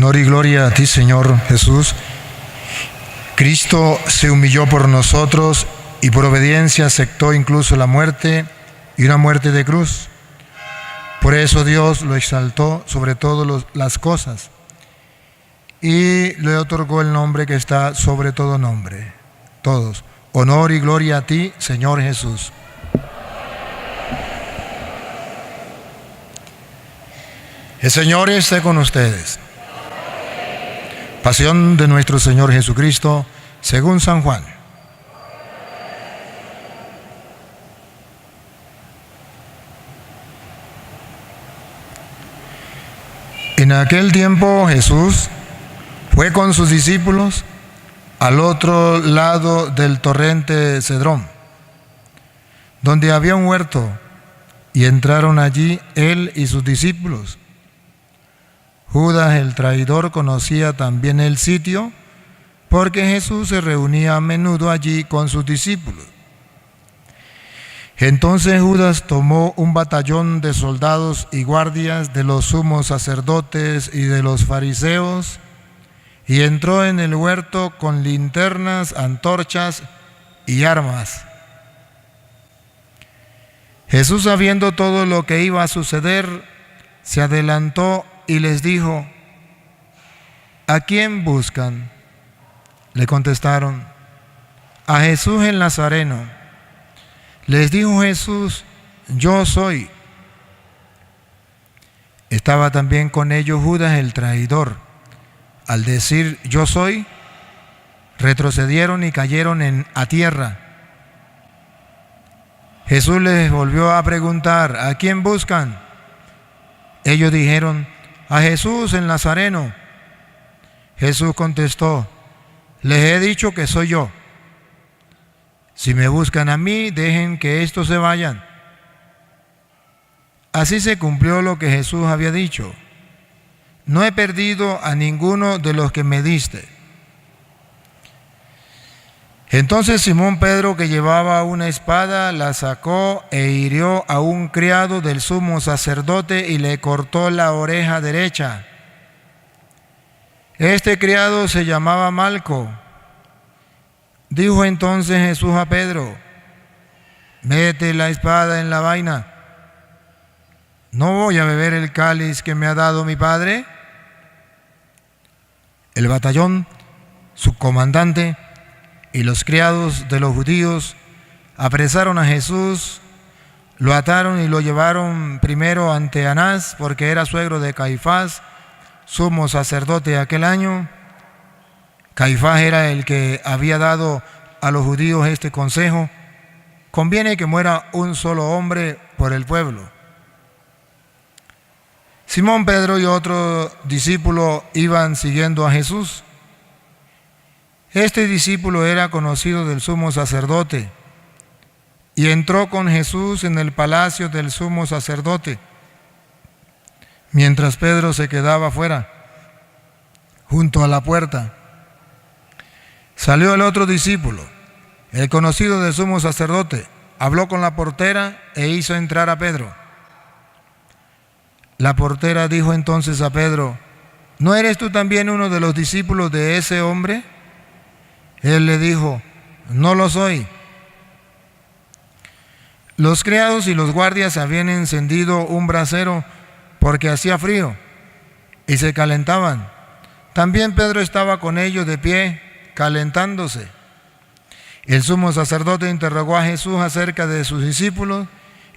Honor y gloria a ti, Señor Jesús. Cristo se humilló por nosotros y por obediencia aceptó incluso la muerte y una muerte de cruz. Por eso Dios lo exaltó sobre todas las cosas y le otorgó el nombre que está sobre todo nombre. Todos. Honor y gloria a ti, Señor Jesús. El Señor esté con ustedes. Pasión de nuestro Señor Jesucristo, según San Juan. En aquel tiempo Jesús fue con sus discípulos al otro lado del torrente Cedrón, donde había un huerto, y entraron allí él y sus discípulos. Judas el traidor conocía también el sitio, porque Jesús se reunía a menudo allí con sus discípulos. Entonces Judas tomó un batallón de soldados y guardias de los sumos sacerdotes y de los fariseos, y entró en el huerto con linternas, antorchas y armas. Jesús, sabiendo todo lo que iba a suceder, se adelantó y les dijo: ¿a quién buscan? Le contestaron: a Jesús el Nazareno. Les dijo Jesús: yo soy. Estaba también con ellos Judas el traidor. Al decir yo soy, retrocedieron y cayeron a tierra. Jesús les volvió a preguntar: ¿a quién buscan? Ellos dijeron: a Jesús el Nazareno. Jesús contestó: les he dicho que soy yo. Si me buscan a mí, dejen que estos se vayan. Así se cumplió lo que Jesús había dicho: no he perdido a ninguno de los que me diste. Entonces Simón Pedro, que llevaba una espada, la sacó e hirió a un criado del sumo sacerdote y le cortó la oreja derecha. Este criado se llamaba Malco. Dijo entonces Jesús a Pedro: mete la espada en la vaina. ¿No voy a beber el cáliz que me ha dado mi Padre? El batallón, su comandante y los criados de los judíos apresaron a Jesús, lo ataron y lo llevaron primero ante Anás, porque era suegro de Caifás, sumo sacerdote aquel año. Caifás era el que había dado a los judíos este consejo: conviene que muera un solo hombre por el pueblo. Simón Pedro y otro discípulo iban siguiendo a Jesús. Este discípulo era conocido del sumo sacerdote y entró con Jesús en el palacio del sumo sacerdote, mientras Pedro se quedaba afuera, junto a la puerta. Salió el otro discípulo, el conocido del sumo sacerdote, habló con la portera e hizo entrar a Pedro. La portera dijo entonces a Pedro: ¿no eres tú también uno de los discípulos de ese hombre? Él le dijo: no lo soy. Los criados y los guardias habían encendido un brasero porque hacía frío y se calentaban. También Pedro estaba con ellos de pie, calentándose. El sumo sacerdote interrogó a Jesús acerca de sus discípulos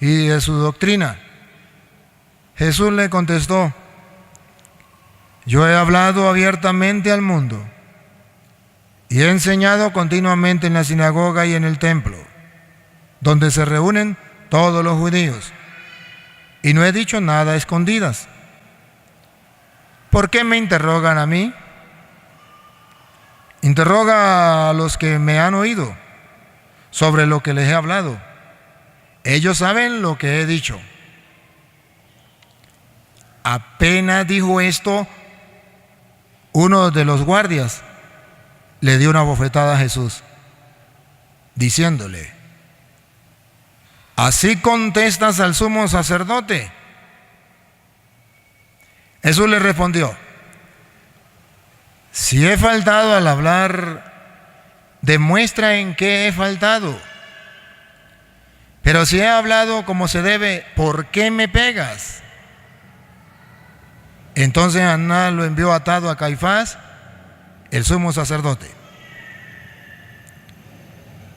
y de su doctrina. Jesús le contestó: yo he hablado abiertamente al mundo y he enseñado continuamente en la sinagoga y en el templo, donde se reúnen todos los judíos, y no he dicho nada a escondidas. ¿Por qué me interrogan a mí? Interroga a los que me han oído sobre lo que les he hablado. Ellos saben lo que he dicho. Apenas dijo esto, uno de los guardias le dio una bofetada a Jesús, diciéndole: ¿así contestas al sumo sacerdote? Jesús le respondió: Si he faltado al hablar, demuestra en qué he faltado. Pero si he hablado como se debe, ¿por qué me pegas? Entonces Anás lo envió atado a Caifás, el sumo sacerdote.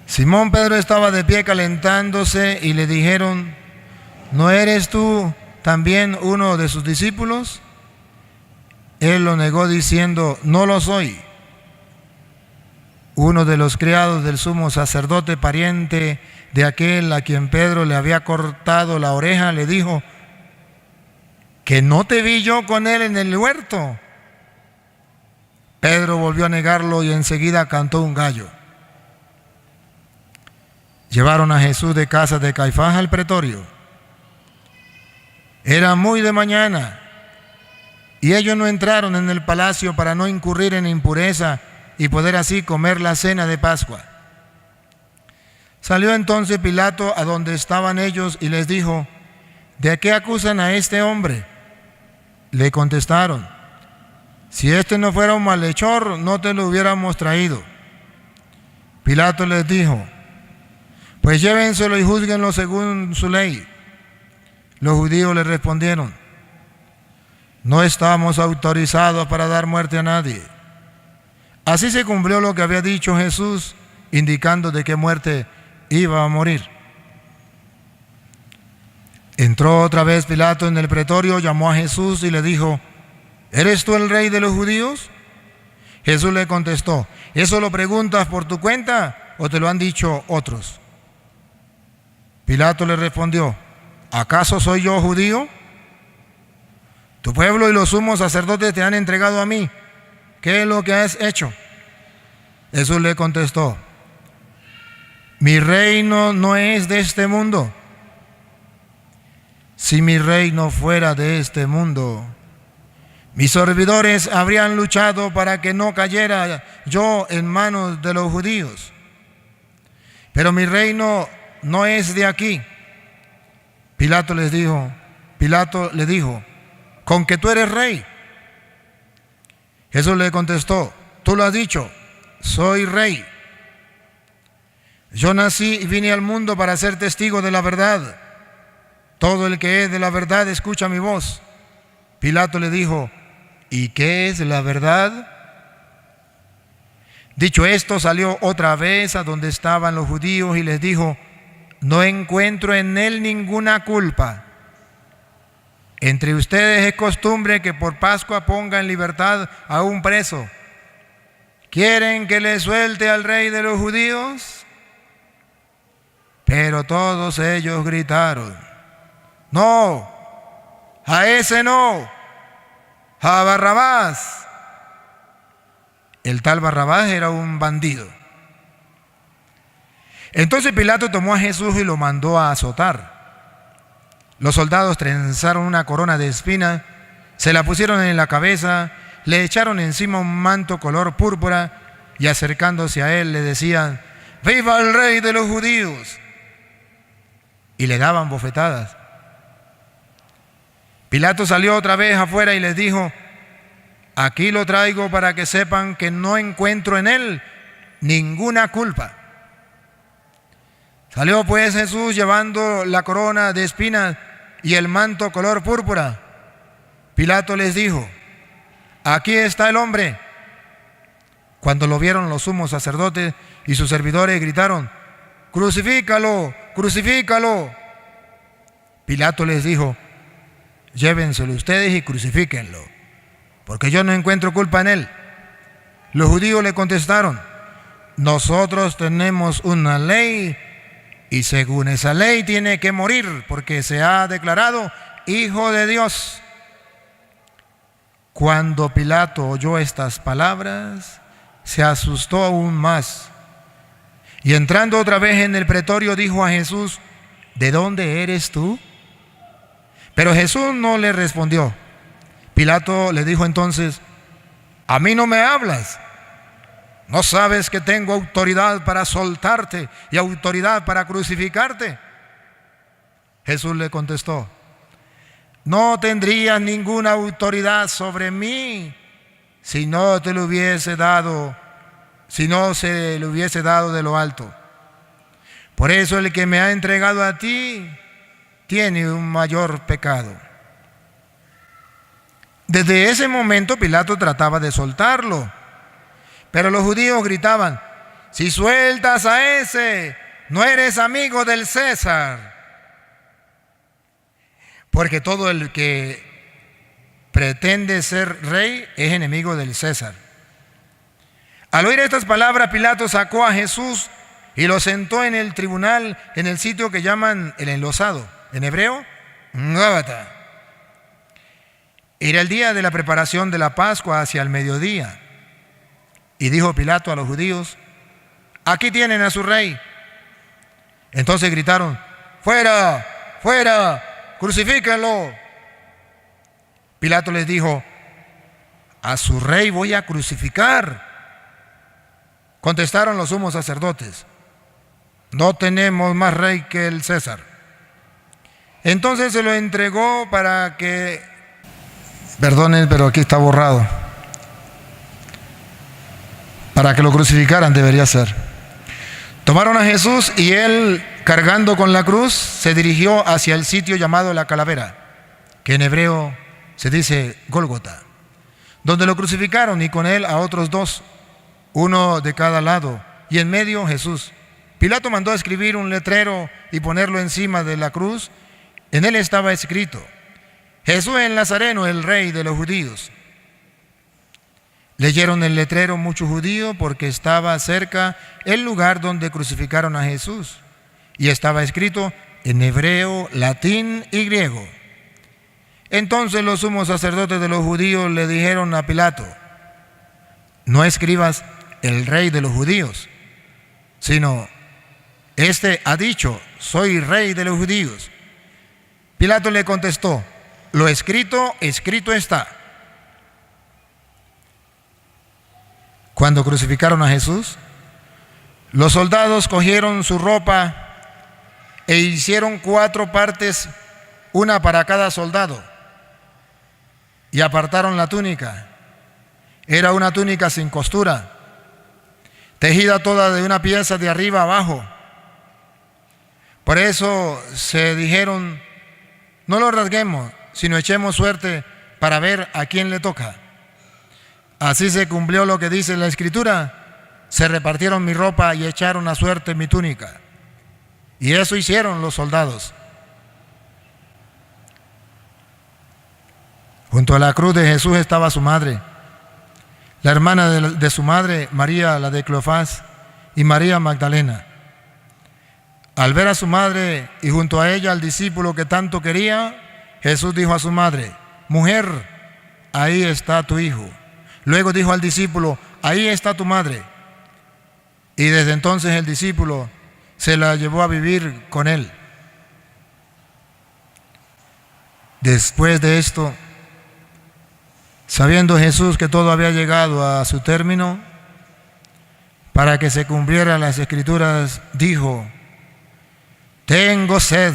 Simón Pedro estaba de pie calentándose y le dijeron: ¿no eres tú también uno de sus discípulos? Él lo negó diciendo: no lo soy. Uno de los criados del sumo sacerdote, pariente de aquel a quien Pedro le había cortado la oreja, le dijo: ¿que no te vi yo con él en el huerto? Pedro volvió a negarlo y enseguida cantó un gallo. Llevaron a Jesús de casa de Caifás al pretorio. Era muy de mañana y ellos no entraron en el palacio para no incurrir en impureza y poder así comer la cena de Pascua. Salió entonces Pilato a donde estaban ellos y les dijo: ¿de qué acusan a este hombre? Le contestaron: si este no fuera un malhechor, no te lo hubiéramos traído. Pilato les dijo: pues llévenselo y júzguenlo según su ley. Los judíos le respondieron: no estamos autorizados para dar muerte a nadie. Así se cumplió lo que había dicho Jesús, indicando de qué muerte iba a morir. Entró otra vez Pilato en el pretorio, llamó a Jesús y le dijo: ¿eres tú el rey de los judíos? Jesús le contestó: ¿eso lo preguntas por tu cuenta o te lo han dicho otros? Pilato le respondió: ¿acaso soy yo judío? Tu pueblo y los sumos sacerdotes te han entregado a mí. ¿Qué es lo que has hecho? Jesús le contestó: mi reino no es de este mundo. Si mi reino fuera de este mundo, mis servidores habrían luchado para que no cayera yo en manos de los judíos. Pero mi reino no es de aquí. Pilato le dijo: ¿con que tú eres rey? Jesús le contestó: tú lo has dicho, soy rey. Yo nací y vine al mundo para ser testigo de la verdad. Todo el que es de la verdad escucha mi voz. Pilato le dijo: ¿y qué es la verdad? Dicho esto, salió otra vez a donde estaban los judíos y les dijo: no encuentro en él ninguna culpa. Entre ustedes es costumbre que por Pascua ponga en libertad a un preso. ¿Quieren que le suelte al rey de los judíos? Pero todos ellos gritaron: no, a ese no, a Barrabás. El tal Barrabás era un bandido. Entonces Pilato tomó a Jesús y lo mandó a azotar. Los soldados trenzaron una corona de espinas, se la pusieron en la cabeza, le echaron encima un manto color púrpura y acercándose a él le decían: ¡viva el rey de los judíos! Y le daban bofetadas. Pilato salió otra vez afuera y les dijo: aquí lo traigo para que sepan que no encuentro en él ninguna culpa. Salió pues Jesús llevando la corona de espinas y el manto color púrpura. Pilato les dijo: aquí está el hombre. Cuando lo vieron los sumos sacerdotes y sus servidores gritaron: ¡crucifícalo, crucifícalo! Pilato les dijo: llévenselo ustedes y crucifíquenlo, porque yo no encuentro culpa en él. Los judíos le contestaron: nosotros tenemos una ley y según esa ley tiene que morir porque se ha declarado Hijo de Dios. Cuando Pilato oyó estas palabras, se asustó aún más y entrando otra vez en el pretorio dijo a Jesús: ¿de dónde eres tú? Pero Jesús no le respondió. Pilato le dijo entonces: ¿a mí no me hablas? ¿No sabes que tengo autoridad para soltarte y autoridad para crucificarte? Jesús le contestó: no tendrías ninguna autoridad sobre mí si no se le hubiese dado de lo alto. Por eso el que me ha entregado a ti tiene un mayor pecado. Desde ese momento Pilato trataba de soltarlo, pero los judíos gritaban: si sueltas a ese, no eres amigo del César. Porque todo el que pretende ser rey es enemigo del César. Al oír estas palabras, Pilato sacó a Jesús y lo sentó en el tribunal, en el sitio que llaman el enlosado, en hebreo, Gábata. Era el día de la preparación de la Pascua, hacia el mediodía. Y dijo Pilato a los judíos: aquí tienen a su rey. Entonces gritaron: fuera, fuera, crucifíquenlo. Pilato les dijo: a su rey voy a crucificar. Contestaron los sumos sacerdotes: no tenemos más rey que el César. Entonces se lo entregó para que... Perdonen, pero aquí está borrado. Para que lo crucificaran debería ser. Tomaron a Jesús y él, cargando con la cruz, se dirigió hacia el sitio llamado la Calavera, que en hebreo se dice Gólgota, donde lo crucificaron, y con él a otros dos, uno de cada lado, y en medio Jesús. Pilato mandó a escribir un letrero y ponerlo encima de la cruz. En él estaba escrito: Jesús el Nazareno, el rey de los judíos. Leyeron el letrero muchos judíos, porque estaba cerca el lugar donde crucificaron a Jesús, y estaba escrito en hebreo, latín y griego. Entonces los sumos sacerdotes de los judíos le dijeron a Pilato: no escribas el rey de los judíos, sino este ha dicho: soy rey de los judíos. Pilato le contestó: lo escrito, escrito está. Cuando crucificaron a Jesús, los soldados cogieron su ropa e hicieron 4 partes, una para cada soldado, y apartaron la túnica. Era una túnica sin costura, tejida toda de una pieza de arriba abajo. Por eso se dijeron: no lo rasguemos, sino echemos suerte para ver a quién le toca. Así se cumplió lo que dice la Escritura: se repartieron mi ropa y echaron a suerte mi túnica. Y eso hicieron los soldados. Junto a la cruz de Jesús estaba su madre, la hermana de su madre, María la de Cleofás, y María Magdalena. Al ver a su madre y junto a ella al discípulo que tanto quería, Jesús dijo a su madre: mujer, ahí está tu hijo. Luego dijo al discípulo: ahí está tu madre. Y desde entonces el discípulo se la llevó a vivir con él. Después de esto, sabiendo Jesús que todo había llegado a su término, para que se cumplieran las Escrituras, dijo: tengo sed.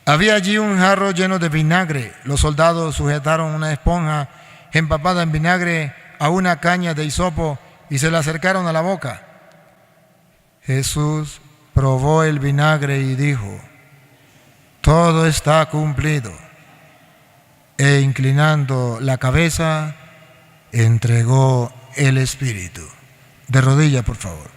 Había allí un jarro lleno de vinagre. Los soldados sujetaron una esponja empapada en vinagre a una caña de hisopo y se la acercaron a la boca. Jesús probó el vinagre y dijo: todo está cumplido. E inclinando la cabeza, entregó el Espíritu. De rodillas, por favor.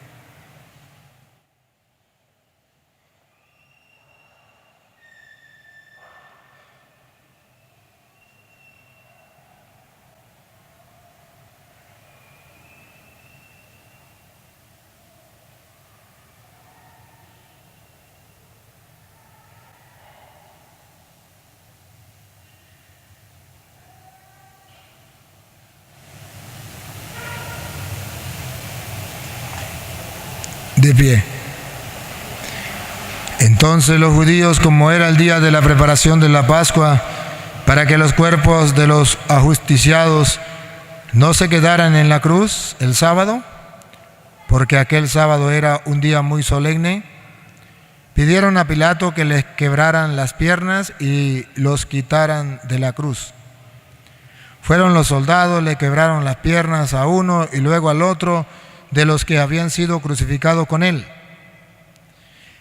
De pie. Entonces los judíos, como era el día de la preparación de la Pascua, para que los cuerpos de los ajusticiados no se quedaran en la cruz el sábado, porque aquel sábado era un día muy solemne, pidieron a Pilato que les quebraran las piernas y los quitaran de la cruz. Fueron los soldados, le quebraron las piernas a uno y luego al otro de los que habían sido crucificados con él.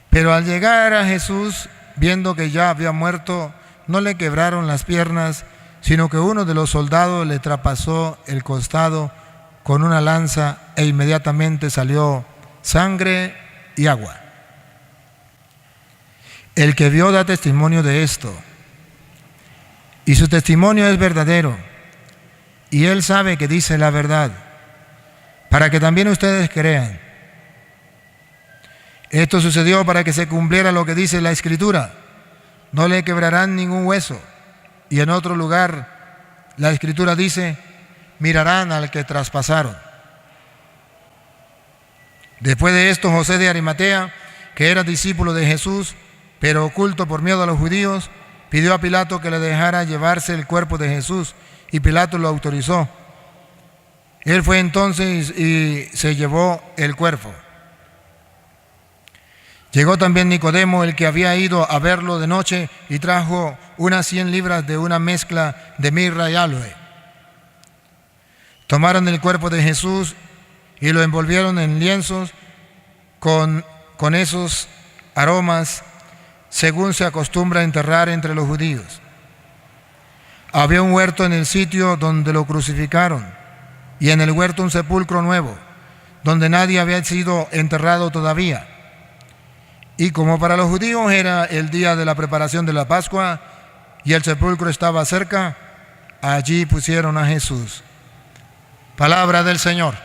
Pero al llegar a Jesús, viendo que ya había muerto, no le quebraron las piernas, sino que uno de los soldados le traspasó el costado con una lanza e inmediatamente salió sangre y agua. El que vio da testimonio de esto, y su testimonio es verdadero, y él sabe que dice la verdad, para que también ustedes crean. Esto sucedió para que se cumpliera lo que dice la Escritura: no le quebrarán ningún hueso. Y en otro lugar, la Escritura dice: mirarán al que traspasaron. Después de esto, José de Arimatea, que era discípulo de Jesús, pero oculto por miedo a los judíos, pidió a Pilato que le dejara llevarse el cuerpo de Jesús, y Pilato lo autorizó. Él fue entonces y se llevó el cuerpo. Llegó también Nicodemo, el que había ido a verlo de noche, y trajo unas 100 libras de una mezcla de mirra y aloe. Tomaron el cuerpo de Jesús y lo envolvieron en lienzos con esos aromas, según se acostumbra a enterrar entre los judíos. Había un huerto en el sitio donde lo crucificaron, y en el huerto un sepulcro nuevo, donde nadie había sido enterrado todavía. Y como para los judíos era el día de la preparación de la Pascua y el sepulcro estaba cerca, allí pusieron a Jesús. Palabra del Señor.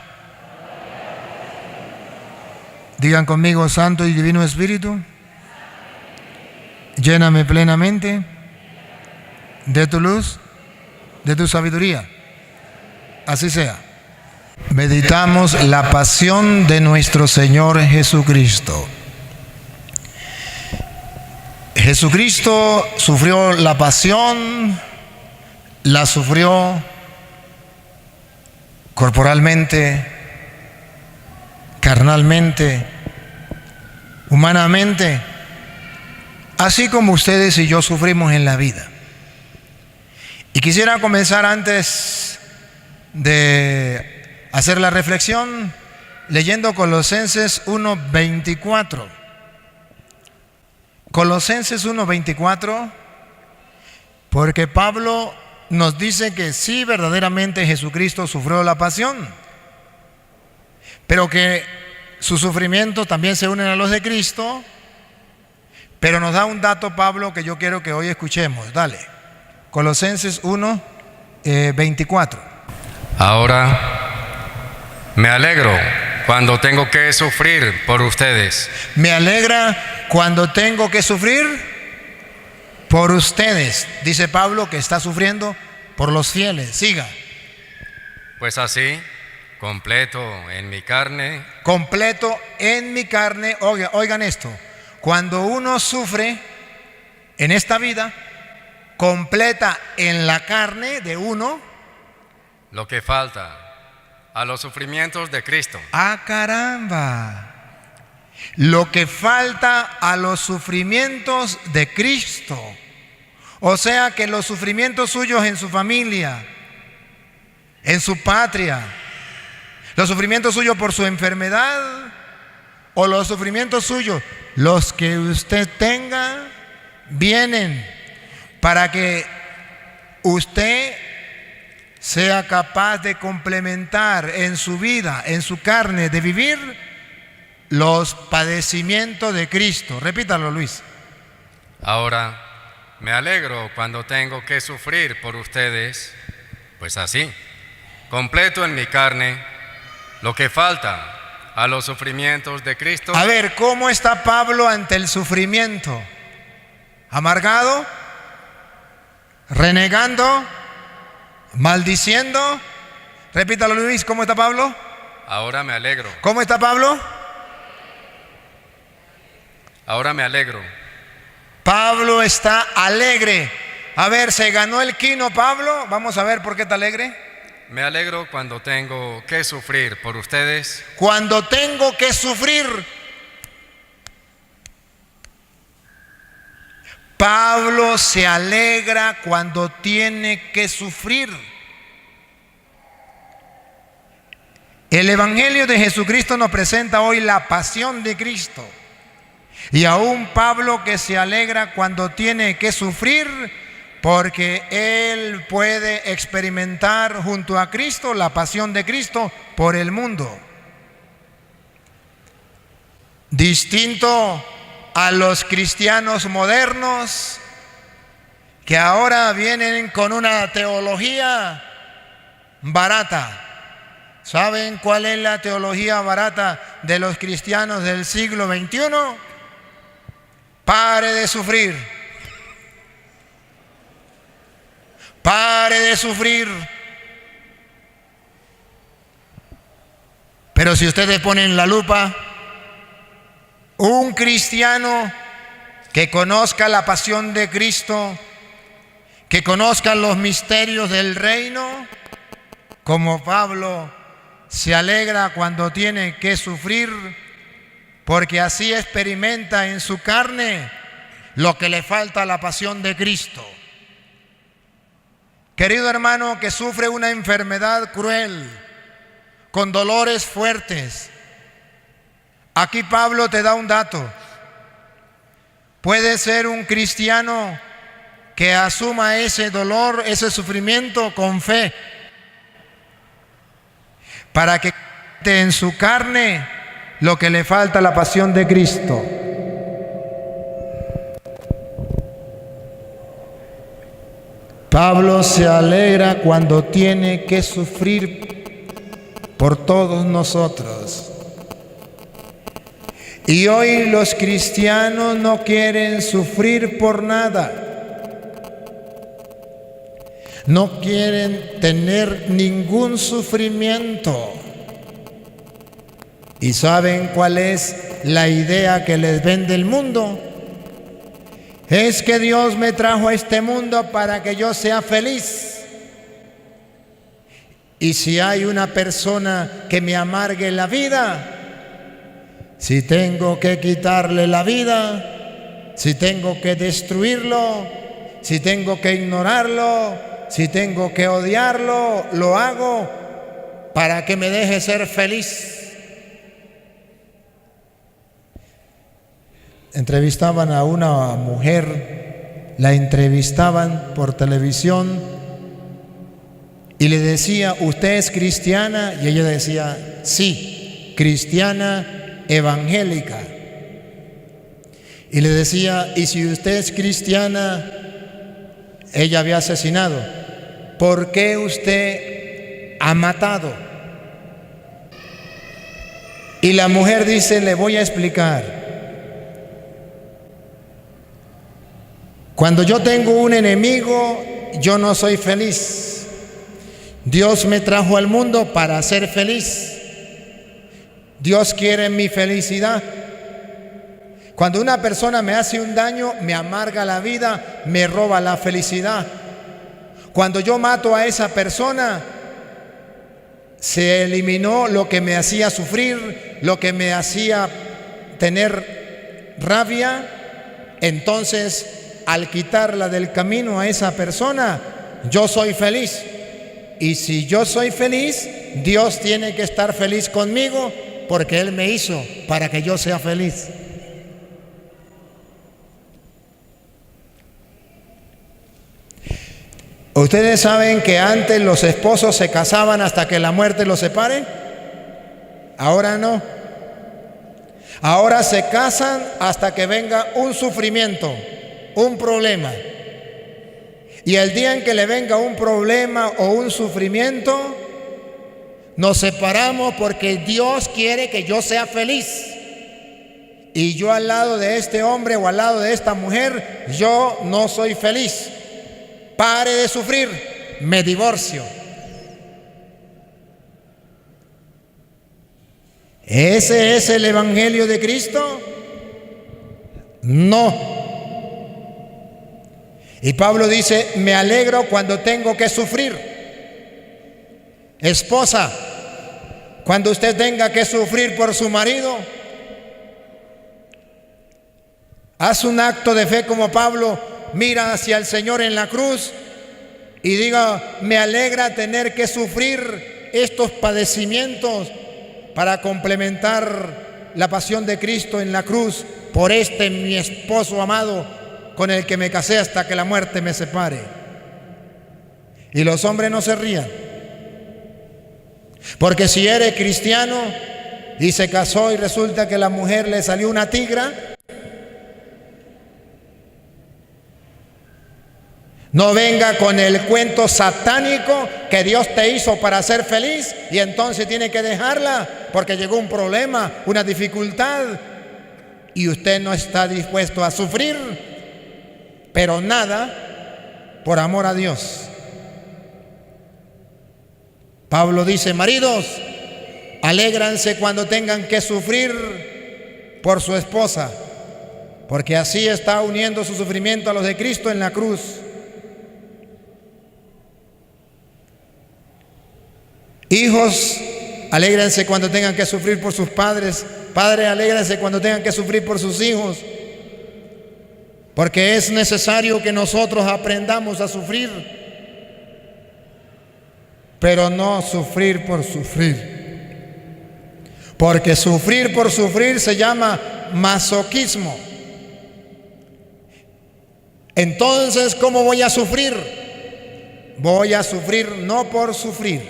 Digan conmigo: Santo y Divino Espíritu, lléname plenamente de tu luz, de tu sabiduría. Así sea. Meditamos la pasión de nuestro Señor Jesucristo. Jesucristo sufrió la pasión, la sufrió corporalmente, carnalmente, humanamente, así como ustedes y yo sufrimos en la vida. Y quisiera comenzar, antes de hacer la reflexión, leyendo Colosenses 1:24. Colosenses 1:24, porque Pablo nos dice que sí, verdaderamente Jesucristo sufrió la pasión, pero que sus sufrimientos también se unen a los de Cristo. Pero nos da un dato Pablo que yo quiero que hoy escuchemos. Dale. Colosenses 1:24. Ahora me alegro cuando tengo que sufrir por ustedes. Me alegra cuando tengo que sufrir por ustedes. Dice Pablo que está sufriendo por los fieles. Siga. Pues así, completo en mi carne. Completo en mi carne. Oigan esto. Cuando uno sufre en esta vida, completa en la carne de uno lo que falta a los sufrimientos de Cristo. ¡Ah, caramba! Lo que falta a los sufrimientos de Cristo. O sea que los sufrimientos suyos en su familia, en su patria, los sufrimientos suyos por su enfermedad, o los sufrimientos suyos, los que usted tenga, vienen para que usted sea capaz de complementar en su vida, en su carne, de vivir los padecimientos de Cristo. Repítalo, Luis. Ahora me alegro cuando tengo que sufrir por ustedes, pues así, completo en mi carne, lo que falta a los sufrimientos de Cristo. A ver, ¿cómo está Pablo ante el sufrimiento? ¿Amargado? ¿Renegando? ¿Maldiciendo? Repítalo, Luis, ¿cómo está Pablo? Ahora me alegro. ¿Cómo está Pablo? Ahora me alegro. Pablo está alegre. A ver, ¿se ganó el quino Pablo? Vamos a ver por qué está alegre. Me alegro cuando tengo que sufrir por ustedes. Cuando tengo que sufrir. Pablo se alegra cuando tiene que sufrir. El Evangelio de Jesucristo nos presenta hoy la pasión de Cristo. Y aún Pablo, que se alegra cuando tiene que sufrir, porque él puede experimentar junto a Cristo la pasión de Cristo por el mundo. Distinto a los cristianos modernos que ahora vienen con una teología barata. ¿Saben cuál es la teología barata de los cristianos del siglo XXI? Pare de sufrir. Pare de sufrir. Pero si ustedes ponen la lupa, un cristiano que conozca la pasión de Cristo, que conozca los misterios del reino, como Pablo, se alegra cuando tiene que sufrir, porque así experimenta en su carne lo que le falta a la pasión de Cristo. Querido hermano que sufre una enfermedad cruel, con dolores fuertes, aquí Pablo te da un dato. Puede ser un cristiano que asuma ese dolor, ese sufrimiento con fe, para que en su carne lo que le falta a la pasión de Cristo. Pablo se alegra cuando tiene que sufrir por todos nosotros. Y hoy los cristianos no quieren sufrir por nada. No quieren tener ningún sufrimiento. ¿Y saben cuál es la idea que les vende el mundo? Es que Dios me trajo a este mundo para que yo sea feliz. Y si hay una persona que me amargue la vida, si tengo que quitarle la vida, si tengo que destruirlo, si tengo que ignorarlo, si tengo que odiarlo, lo hago para que me deje ser feliz. Entrevistaban a una mujer, la entrevistaban por televisión y le decía, ¿usted es cristiana? Y ella decía, sí, cristiana evangélica. Y le decía, ¿y si usted es cristiana? Ella había asesinado. ¿Por qué usted ha matado? Y la mujer dice, le voy a explicar. Cuando yo tengo un enemigo, yo no soy feliz. Dios me trajo al mundo para ser feliz. Dios quiere mi felicidad. Cuando una persona me hace un daño, me amarga la vida, me roba la felicidad. Cuando yo mato a esa persona, se eliminó lo que me hacía sufrir, lo que me hacía tener rabia. Entonces, al quitarla del camino a esa persona, yo soy feliz. Y si yo soy feliz, Dios tiene que estar feliz conmigo, porque Él me hizo para que yo sea feliz. ¿Ustedes saben que antes los esposos se casaban hasta que la muerte los separe? Ahora no. Ahora se casan hasta que venga un sufrimiento, un problema. Y el día en que le venga un problema o un sufrimiento, nos separamos porque Dios quiere que yo sea feliz. Y yo al lado de este hombre o al lado de esta mujer, yo no soy feliz. Pare de sufrir, me divorcio. ¿Ese es el Evangelio de Cristo? No. Y Pablo dice, me alegro cuando tengo que sufrir. Esposa, cuando usted tenga que sufrir por su marido, haz un acto de fe como Pablo, mira hacia el Señor en la cruz y diga, me alegra tener que sufrir estos padecimientos para complementar la pasión de Cristo en la cruz por mi esposo amado, con el que me casé hasta que la muerte me separe. Y los hombres no se rían, porque si eres cristiano y se casó y resulta que la mujer le salió una tigra, no venga con el cuento satánico que Dios te hizo para ser feliz y entonces tiene que dejarla porque llegó un problema, una dificultad, y usted no está dispuesto a sufrir, pero nada, por amor a Dios. Pablo dice: maridos, alégranse cuando tengan que sufrir por su esposa, porque así está uniendo su sufrimiento a los de Cristo en la cruz. Hijos, alégrense cuando tengan que sufrir por sus padres. Padres, alégrense cuando tengan que sufrir por sus hijos, porque es necesario que nosotros aprendamos a sufrir, pero no sufrir por sufrir, porque sufrir por sufrir se llama masoquismo. Entonces, ¿cómo voy a sufrir? Voy a sufrir no por sufrir,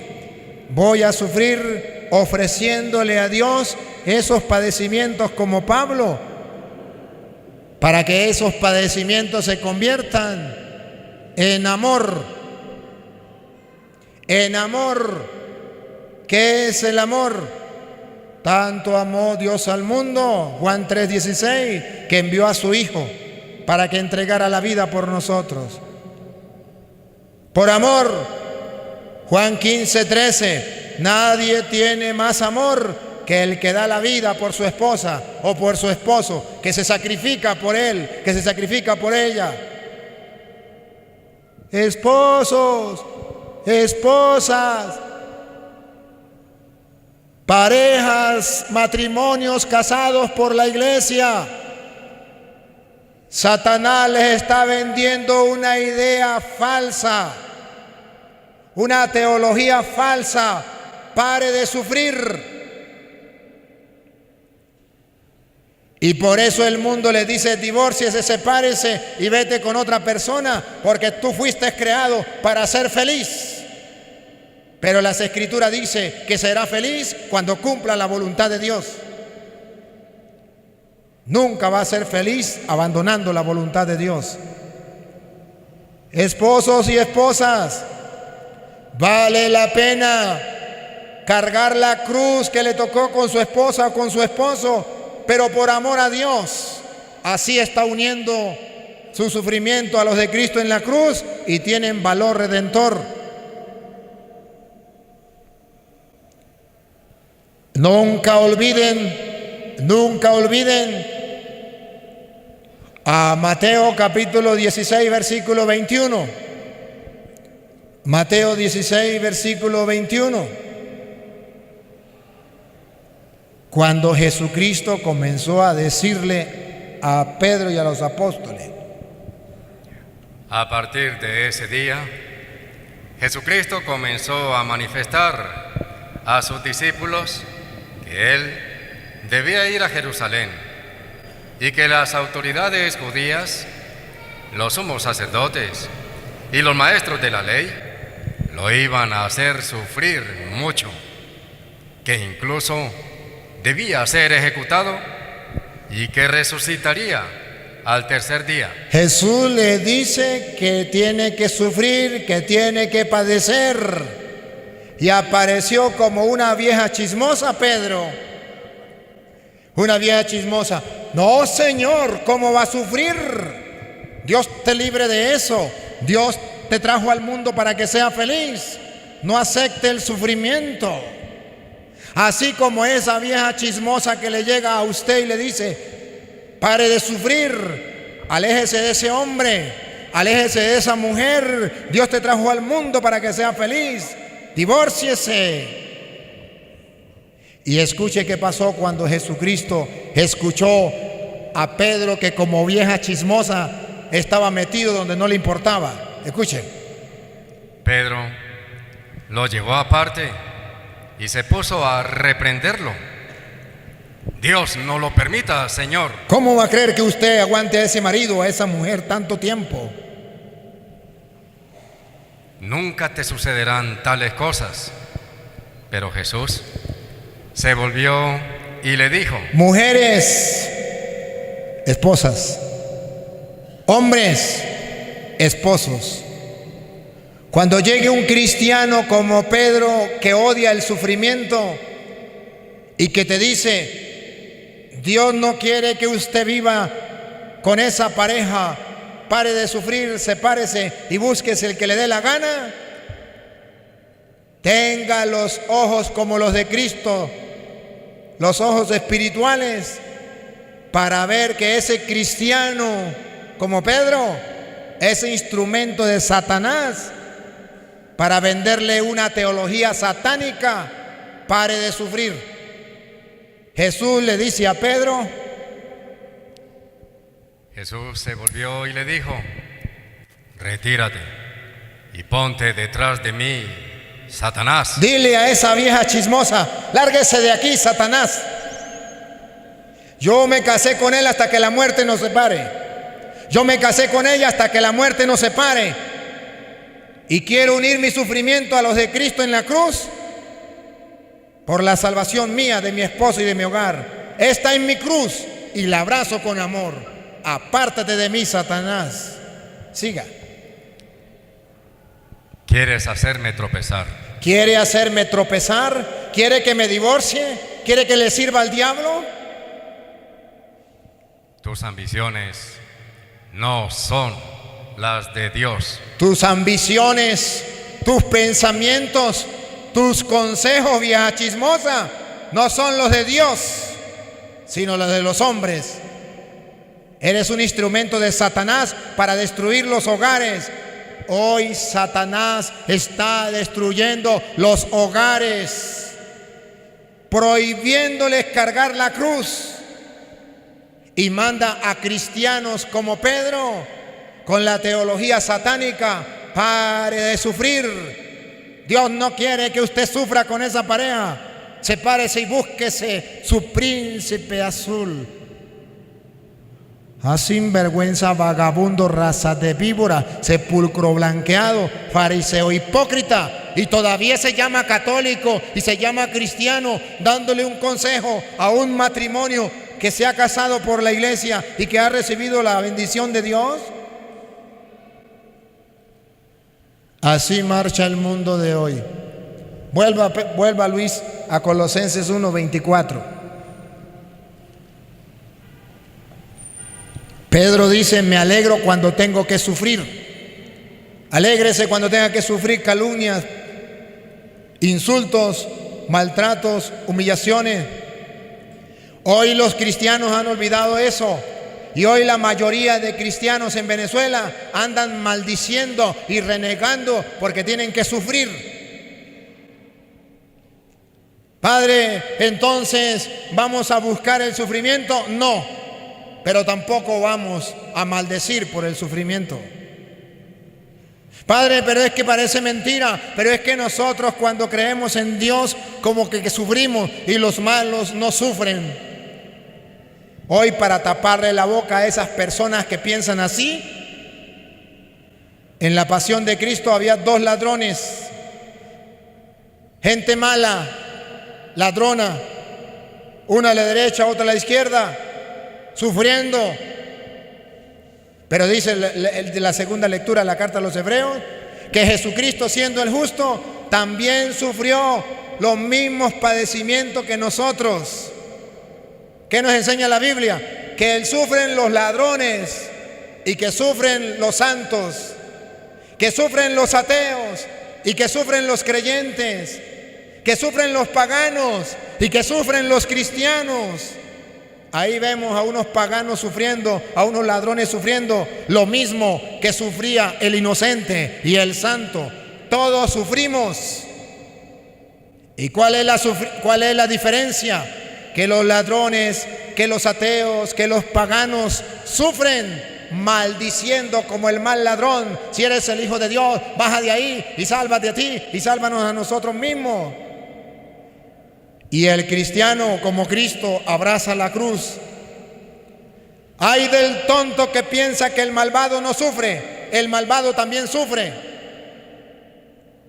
voy a sufrir ofreciéndole a Dios esos padecimientos como Pablo, para que esos padecimientos se conviertan en amor. En amor. ¿Qué es el amor? Tanto amó Dios al mundo, Juan 3:16, que envió a su Hijo para que entregara la vida por nosotros. Por amor, Juan 15:13, nadie tiene más amor que el que da la vida por su esposa o por su esposo, que se sacrifica por él, que se sacrifica por ella. Esposos, esposas, parejas, matrimonios casados por la iglesia, Satanás les está vendiendo una idea falsa, una teología falsa. Pare de sufrir. Y por eso el mundo le dice: divórciese, sepárese y vete con otra persona, porque tú fuiste creado para ser feliz. Pero las Escrituras dicen que será feliz cuando cumpla la voluntad de Dios. Nunca va a ser feliz abandonando la voluntad de Dios. Esposos y esposas, vale la pena cargar la cruz que le tocó con su esposa o con su esposo, pero por amor a Dios. Así está uniendo su sufrimiento a los de Cristo en la cruz y tienen valor redentor. Nunca olviden a Mateo capítulo 16, versículo 21. Mateo 16, versículo 21. Cuando Jesucristo comenzó a decirle a Pedro y a los apóstoles: a partir de ese día, Jesucristo comenzó a manifestar a sus discípulos que Él debía ir a Jerusalén y que las autoridades judías, los sumos sacerdotes y los maestros de la ley lo iban a hacer sufrir mucho, que incluso debía ser ejecutado y que resucitaría al tercer día. Jesús le dice que tiene que sufrir, que tiene que padecer. Y apareció como una vieja chismosa, Pedro. Una vieja chismosa. No, Señor, ¿cómo va a sufrir? Dios te libre de eso. Dios te trajo al mundo para que sea feliz. No acepte el sufrimiento. Así como esa vieja chismosa que le llega a usted y le dice: pare de sufrir, aléjese de ese hombre, aléjese de esa mujer. Dios te trajo al mundo para que sea feliz. Divórciese. Y escuche qué pasó cuando Jesucristo escuchó a Pedro, que como vieja chismosa estaba metido donde no le importaba. Escuche. Pedro lo llevó aparte y se puso a reprenderlo. Dios no lo permita, Señor. ¿Cómo va a creer que usted aguante a ese marido, a esa mujer tanto tiempo? Nunca te sucederán tales cosas. Pero Jesús se volvió y le dijo: mujeres, esposas; hombres, esposos. Cuando llegue un cristiano como Pedro, que odia el sufrimiento y que te dice: Dios no quiere que usted viva con esa pareja, pare de sufrir, sepárese y búsquese el que le dé la gana, tenga los ojos como los de Cristo, los ojos espirituales, para ver que ese cristiano como Pedro, ese instrumento de Satanás para venderle una teología satánica, pare de sufrir. Jesús le dice a Pedro, Jesús se volvió y le dijo: retírate y ponte detrás de mí, Satanás. Dile a esa vieja chismosa: lárguese de aquí, Satanás. Yo me casé con él hasta que la muerte nos separe. Yo me casé con ella hasta que la muerte nos separe. Y quiero unir mi sufrimiento a los de Cristo en la cruz por la salvación mía, de mi esposo y de mi hogar. Esta es mi cruz y la abrazo con amor. Apártate de mí, Satanás. Siga. ¿Quieres hacerme tropezar? ¿Quiere hacerme tropezar? ¿Quiere que me divorcie? ¿Quiere que le sirva al diablo? Tus ambiciones no son las de Dios. Tus ambiciones, tus pensamientos, tus consejos, vieja chismosa, no son los de Dios, sino los de los hombres. Eres un instrumento de Satanás para destruir los hogares. Hoy Satanás está destruyendo los hogares, prohibiéndoles cargar la cruz, y manda a cristianos como Pedro con la teología satánica: pare de sufrir. Dios no quiere que usted sufra con esa pareja. Sepárese y búsquese su príncipe azul. Ah, sinvergüenza, vagabundo, raza de víbora, sepulcro blanqueado, fariseo hipócrita, y todavía se llama católico y se llama cristiano, dándole un consejo a un matrimonio que se ha casado por la iglesia y que ha recibido la bendición de Dios. Así marcha el mundo de hoy. Vuelva Luis a Colosenses 1:24. Pedro dice: me alegro cuando tengo que sufrir. Alégrese cuando tenga que sufrir calumnias, insultos, maltratos, humillaciones. Hoy los cristianos han olvidado eso. Y hoy la mayoría de cristianos en Venezuela andan maldiciendo y renegando porque tienen que sufrir. Padre, entonces, ¿vamos a buscar el sufrimiento? No, pero tampoco vamos a maldecir por el sufrimiento. Padre, pero es que parece mentira, pero es que nosotros cuando creemos en Dios como que sufrimos y los malos no sufren. Hoy, para taparle la boca a esas personas que piensan así, en la pasión de Cristo había dos ladrones, gente mala, ladrona, una a la derecha, otra a la izquierda, sufriendo. Pero dice el de la segunda lectura de la carta a los Hebreos que Jesucristo, siendo el justo, también sufrió los mismos padecimientos que nosotros. ¿Qué nos enseña la Biblia? Que sufren los ladrones y que sufren los santos, que sufren los ateos y que sufren los creyentes, que sufren los paganos y que sufren los cristianos. Ahí vemos a unos paganos sufriendo, a unos ladrones sufriendo lo mismo que sufría el inocente y el santo. Todos sufrimos. ¿Y cuál es la diferencia? Que los ladrones, que los ateos, que los paganos sufren maldiciendo como el mal ladrón: si eres el Hijo de Dios, baja de ahí y sálvate a ti y sálvanos a nosotros mismos. y el cristiano como Cristo abraza la cruz. Ay del tonto que piensa que el malvado no sufre, el malvado también sufre.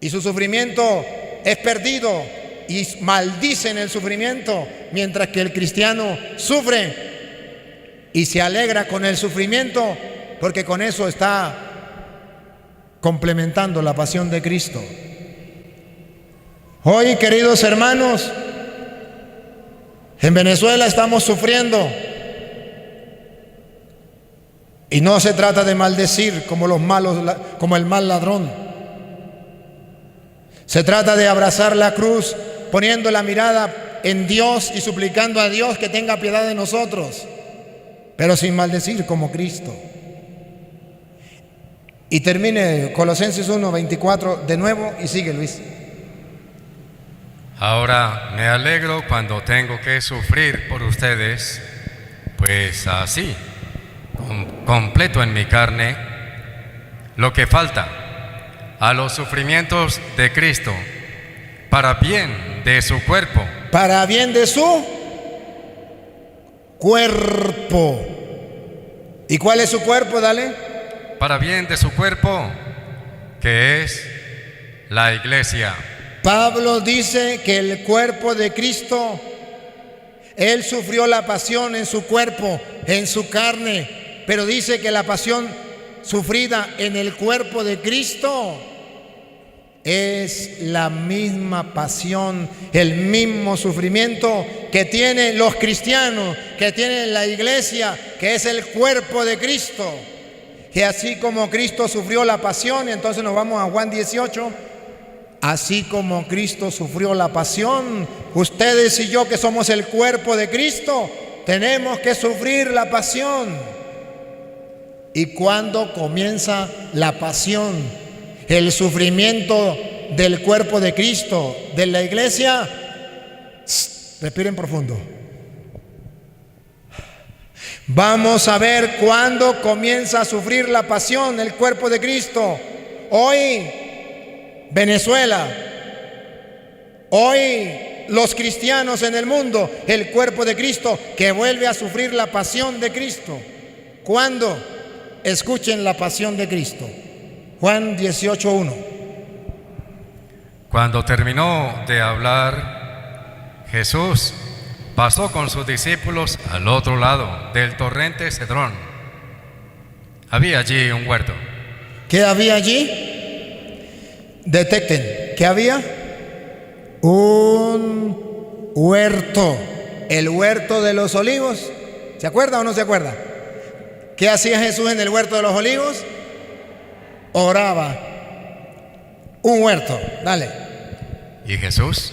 Y su sufrimiento es perdido y maldice en el sufrimiento, mientras que el cristiano sufre y se alegra con el sufrimiento, porque con eso está complementando la pasión de Cristo. Hoy, queridos hermanos, en Venezuela estamos sufriendo. Y no se trata de maldecir como los malos, como el mal ladrón. Se trata de abrazar la cruz, poniendo la mirada en Dios y suplicando a Dios que tenga piedad de nosotros, pero sin maldecir como Cristo. Y termine Colosenses 1:24 de nuevo y sigue, Luis. Ahora me alegro cuando tengo que sufrir por ustedes, pues así completo en mi carne lo que falta a los sufrimientos de Cristo, para bien de su cuerpo. Para bien de su cuerpo. ¿Y cuál es su cuerpo? Dale. Para bien de su cuerpo, que es la iglesia. Pablo dice que el cuerpo de Cristo, Él sufrió la pasión en su cuerpo, en su carne. Pero dice que la pasión sufrida en el cuerpo de Cristo es la misma pasión, el mismo sufrimiento que tienen los cristianos, que tiene la iglesia, que es el cuerpo de Cristo. Que así como Cristo sufrió la pasión, y entonces nos vamos a Juan 18, así como Cristo sufrió la pasión, ustedes y yo que somos el cuerpo de Cristo, tenemos que sufrir la pasión. ¿Y cuándo comienza la pasión, el sufrimiento del cuerpo de Cristo, de la iglesia? Respiren profundo. Vamos a ver cuándo comienza a sufrir la pasión el cuerpo de Cristo. Hoy, Venezuela. Hoy, los cristianos en el mundo, el cuerpo de Cristo que vuelve a sufrir la pasión de Cristo. ¿Cuándo? Escuchen la pasión de Cristo. Juan 18:1. Cuando terminó de hablar, Jesús pasó con sus discípulos al otro lado del torrente Cedrón. Había allí un huerto. ¿Qué había allí? Detecten. ¿Qué había? Un huerto. El huerto de los olivos. ¿Se acuerda o no se acuerda? ¿Qué hacía Jesús en el huerto de los olivos? Oraba. Un huerto, dale. Y Jesús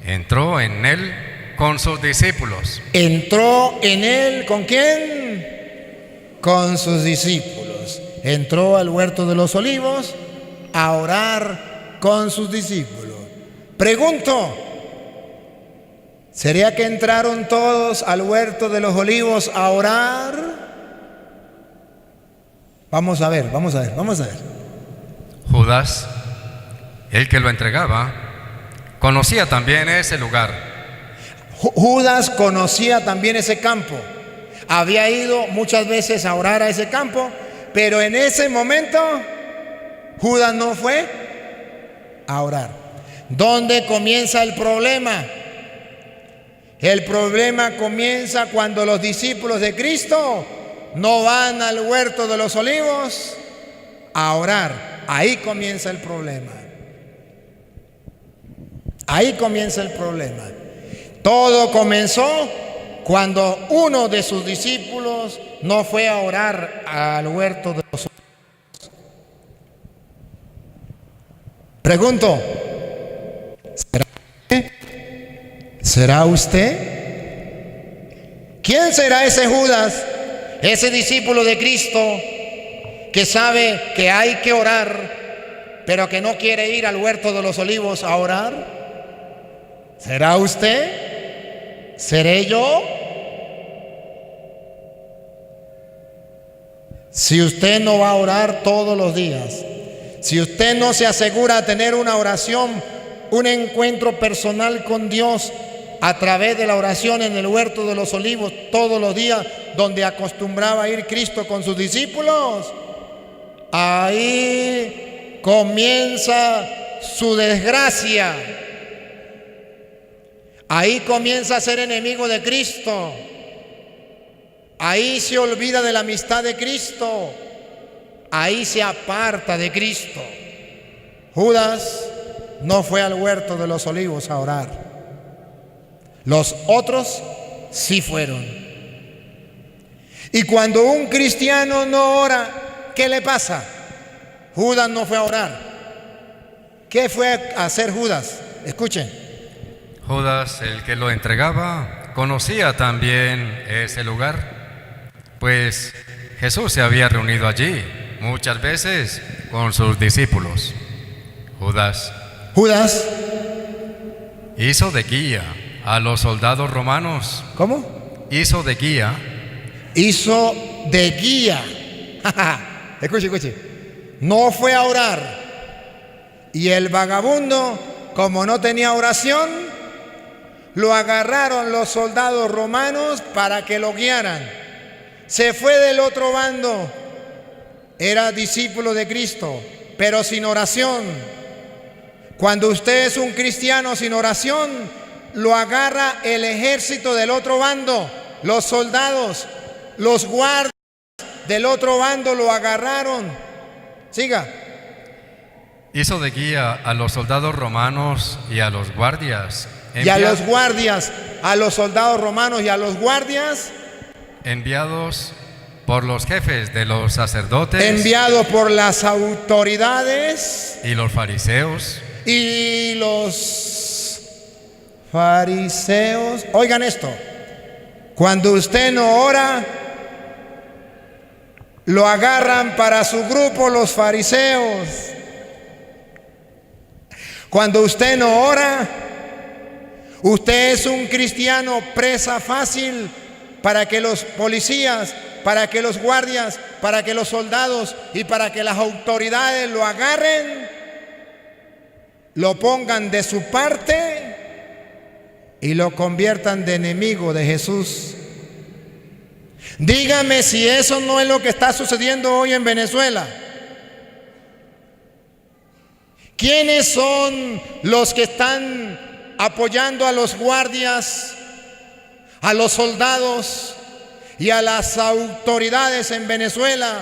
entró en él con sus discípulos. ¿Entró en él con quién? Con sus discípulos. Entró al huerto de los olivos a orar con sus discípulos. Pregunto, ¿sería que entraron todos al huerto de los olivos a orar? Vamos a ver. Judas, el que lo entregaba, conocía también ese lugar. Judas conocía también ese campo. Había ido muchas veces a orar a ese campo, pero en ese momento Judas no fue a orar. ¿Dónde comienza el problema? El problema comienza cuando los discípulos de Cristo no van al huerto de los olivos a orar. Ahí comienza el problema. Ahí comienza el problema. Todo comenzó cuando uno de sus discípulos no fue a orar al huerto de los olivos. Pregunto, ¿será usted? ¿Quién será ese Judas? Ese discípulo de Cristo que sabe que hay que orar, pero que no quiere ir al huerto de los olivos a orar. ¿Será usted? ¿Seré yo? Si usted no va a orar todos los días, si usted no se asegura de tener una oración, un encuentro personal con Dios a través de la oración en el huerto de los olivos todos los días, donde acostumbraba ir Cristo con sus discípulos, ahí comienza su desgracia. Ahí comienza a ser enemigo de Cristo. Ahí se olvida de la amistad de Cristo. Ahí se aparta de Cristo. Judas no fue al huerto de los olivos a orar. Los otros sí fueron. Y cuando un cristiano no ora, ¿qué le pasa? Judas no fue a orar. ¿Qué fue a hacer Judas? Escuchen. Judas, el que lo entregaba, conocía también ese lugar, pues Jesús se había reunido allí muchas veces con sus discípulos. Judas hizo de guía a los soldados romanos. ¿Cómo? Hizo de guía. Hizo de guía. Escuche. No fue a orar. Y el vagabundo, como no tenía oración, lo agarraron los soldados romanos para que lo guiaran. Se fue del otro bando. Era discípulo de Cristo, pero sin oración. Cuando usted es un cristiano sin oración, lo agarra el ejército del otro bando. Los soldados, los guardias del otro bando lo agarraron. Siga. Hizo de guía a los soldados romanos y a los guardias. Y a los guardias, a los soldados romanos y a los guardias. Enviados por los jefes de los sacerdotes. Enviados por las autoridades. Y los fariseos. Y los fariseos. Oigan esto. Cuando usted no ora, lo agarran para su grupo los fariseos. Cuando usted no ora, usted es un cristiano presa fácil para que los policías, para que los guardias, para que los soldados y para que las autoridades lo agarren, lo pongan de su parte y lo conviertan de enemigo de Jesús. Dígame si eso no es lo que está sucediendo hoy en Venezuela. ¿Quiénes son los que están apoyando a los guardias, a los soldados y a las autoridades en Venezuela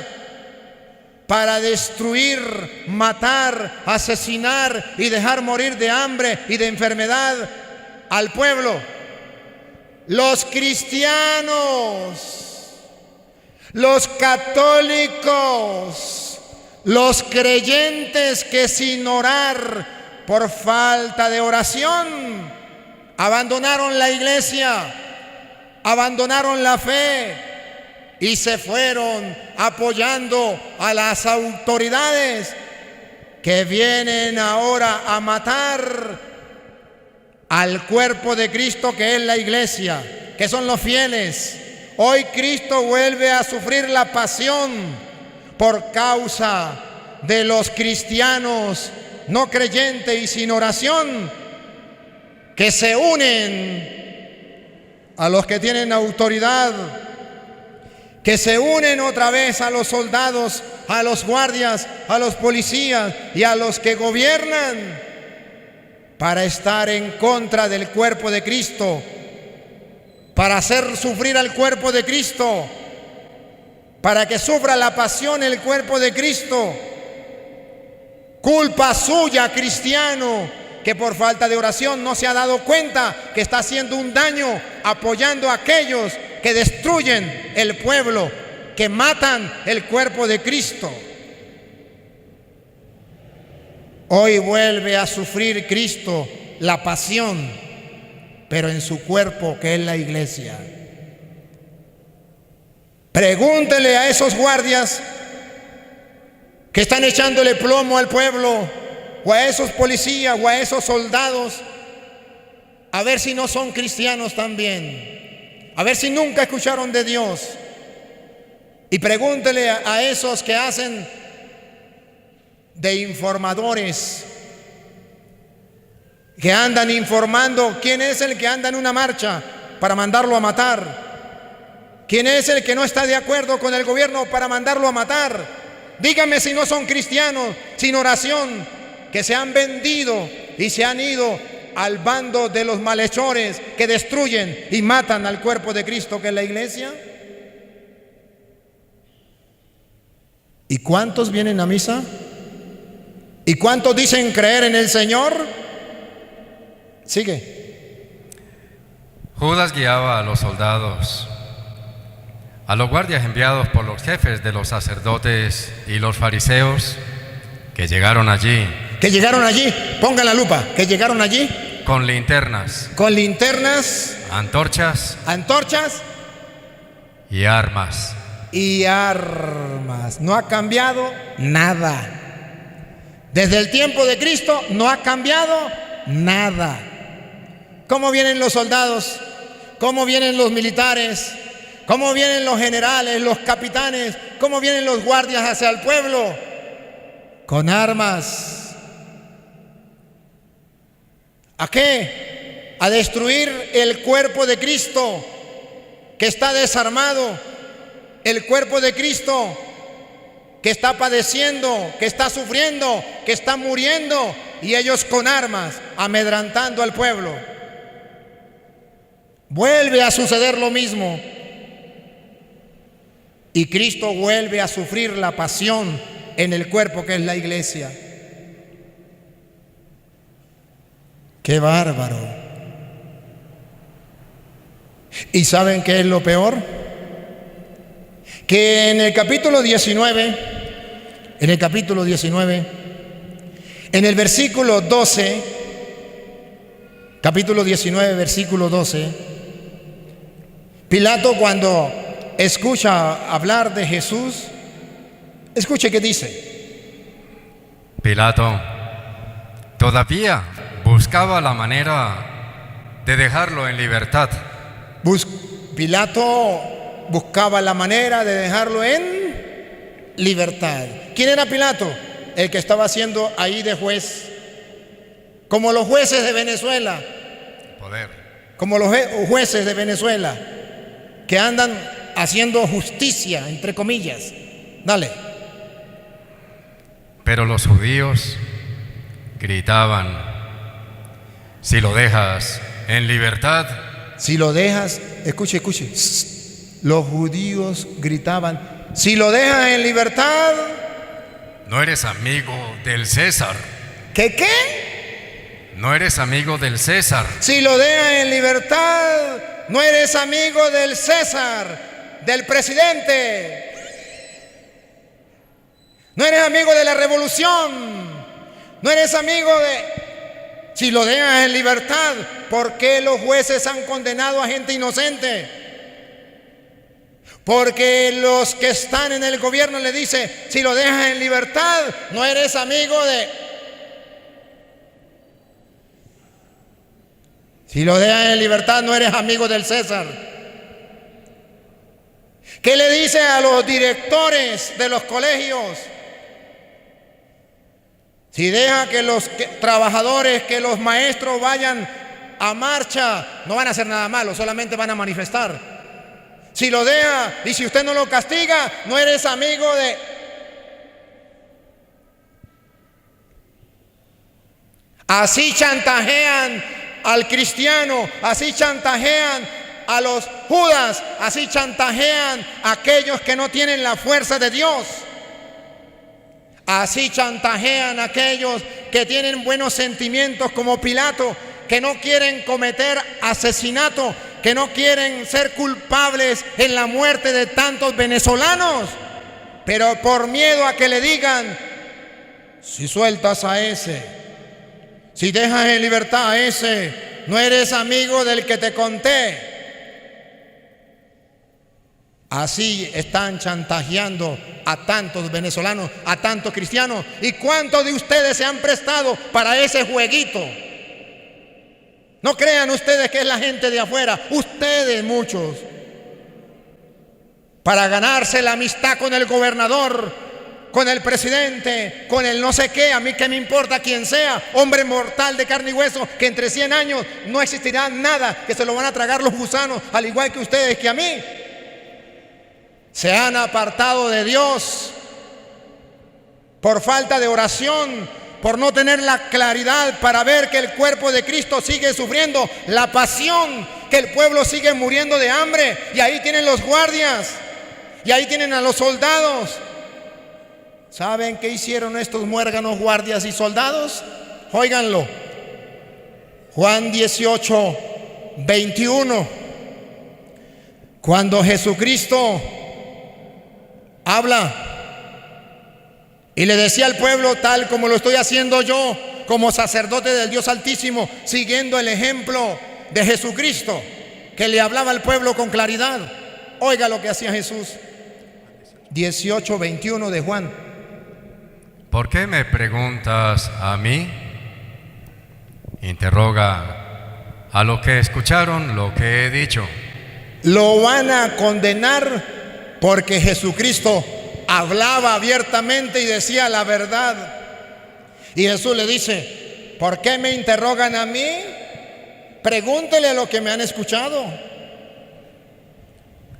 para destruir, matar, asesinar y dejar morir de hambre y de enfermedad al pueblo? Los cristianos, los católicos, los creyentes que sin orar por falta de oración abandonaron la iglesia, abandonaron la fe y se fueron apoyando a las autoridades que vienen ahora a matar al cuerpo de Cristo, que es la iglesia, que son los fieles. Hoy Cristo vuelve a sufrir la pasión por causa de los cristianos no creyentes y sin oración, que se unen a los que tienen autoridad, que se unen otra vez a los soldados, a los guardias, a los policías y a los que gobiernan para estar en contra del cuerpo de Cristo, para hacer sufrir al cuerpo de Cristo, para que sufra la pasión el cuerpo de Cristo. Culpa suya, cristiano, que por falta de oración no se ha dado cuenta que está haciendo un daño apoyando a aquellos que destruyen el pueblo, que matan el cuerpo de Cristo. Hoy vuelve a sufrir Cristo la pasión, pero en su cuerpo, que es la iglesia. Pregúntele a esos guardias que están echándole plomo al pueblo, o a esos policías, o a esos soldados, a ver si no son cristianos también, a ver si nunca escucharon de Dios. Y pregúntele a esos que hacen de informadores, que andan informando quién es el que anda en una marcha para mandarlo a matar. ¿Quién es el que no está de acuerdo con el gobierno para mandarlo a matar? Díganme si no son cristianos sin oración, que se han vendido y se han ido al bando de los malhechores que destruyen y matan al cuerpo de Cristo, que es la iglesia. ¿Y cuántos vienen a misa? ¿Y cuántos dicen creer en el Señor? Sigue. Judas guiaba a los soldados, a los guardias enviados por los jefes de los sacerdotes y los fariseos, que llegaron allí. Que llegaron allí, pongan la lupa, que llegaron allí. Con linternas. Con linternas. Antorchas. Antorchas. Y armas. Y armas. No ha cambiado nada. Desde el tiempo de Cristo no ha cambiado nada. ¿Cómo vienen los soldados? ¿Cómo vienen los militares? ¿Cómo vienen los generales, los capitanes? ¿Cómo vienen los guardias hacia el pueblo? Con armas. ¿A qué? A destruir el cuerpo de Cristo, que está desarmado, el cuerpo de Cristo que está padeciendo, que está sufriendo, que está muriendo, y ellos con armas amedrantando al pueblo. Vuelve a suceder lo mismo, y Cristo vuelve a sufrir la pasión en el cuerpo que es la iglesia. ¡Qué bárbaro! ¿Y saben qué es lo peor? Que en el capítulo 19, en el versículo 12, capítulo 19, versículo 12, Pilato, cuando escucha hablar de Jesús, escuche qué dice. Pilato todavía buscaba la manera de dejarlo en libertad. Pilato buscaba la manera de dejarlo en libertad. ¿Quién era Pilato? El que estaba haciendo ahí de juez, como los jueces de Venezuela. Poder. Como los jueces de Venezuela, que andan haciendo justicia, entre comillas. Dale. Pero los judíos gritaban: si lo dejas en libertad. Si lo dejas, escuche. Los judíos gritaban: si lo dejas en libertad, no eres amigo del César. ¿Qué? No eres amigo del César. Si lo dejas en libertad, no eres amigo del César, del presidente. No eres amigo de la revolución. No eres amigo de... Si lo dejas en libertad, ¿por qué los jueces han condenado a gente inocente? Porque los que están en el gobierno le dicen: si lo dejas en libertad, no eres amigo de... Si lo dejas en libertad, no eres amigo del César. ¿Qué le dice a los directores de los colegios? Si deja que los trabajadores, que los maestros vayan a marcha, no van a hacer nada malo, solamente van a manifestar. Si lo deja y si usted no lo castiga, no eres amigo de... Así chantajean al cristiano, así chantajean a los Judas, así chantajean a aquellos que no tienen la fuerza de Dios. Así chantajean a aquellos que tienen buenos sentimientos, como Pilato, que no quieren cometer asesinato, que no quieren ser culpables en la muerte de tantos venezolanos, pero por miedo a que le digan: si sueltas a ese, si dejas en libertad a ese, no eres amigo del que te conté. Así están chantajeando a tantos venezolanos, a tantos cristianos. ¿Y cuántos de ustedes se han prestado para ese jueguito? No crean ustedes que es la gente de afuera, ustedes muchos, para ganarse la amistad con el gobernador, con el presidente, con el no sé qué, a mí qué me importa quién sea, hombre mortal de carne y hueso, que entre 100 años no existirá nada, que se lo van a tragar los gusanos, al igual que ustedes, que a mí. Se han apartado de Dios por falta de oración, por no tener la claridad para ver que el cuerpo de Cristo sigue sufriendo la pasión, que el pueblo sigue muriendo de hambre. Y ahí tienen los guardias, y ahí tienen a los soldados. ¿Saben qué hicieron estos muérganos guardias y soldados? Óiganlo. Juan 18, 21. Cuando Jesucristo habla y le decía al pueblo, tal como lo estoy haciendo yo, como sacerdote del Dios Altísimo, siguiendo el ejemplo de Jesucristo, que le hablaba al pueblo con claridad. Oiga lo que hacía Jesús. 18, 21 de Juan. ¿Por qué me preguntas a mí? Interroga a los que escucharon lo que he dicho. Lo van a condenar porque Jesucristo hablaba abiertamente y decía la verdad. Y Jesús le dice, ¿por qué me interrogan a mí? Pregúntele a los que me han escuchado.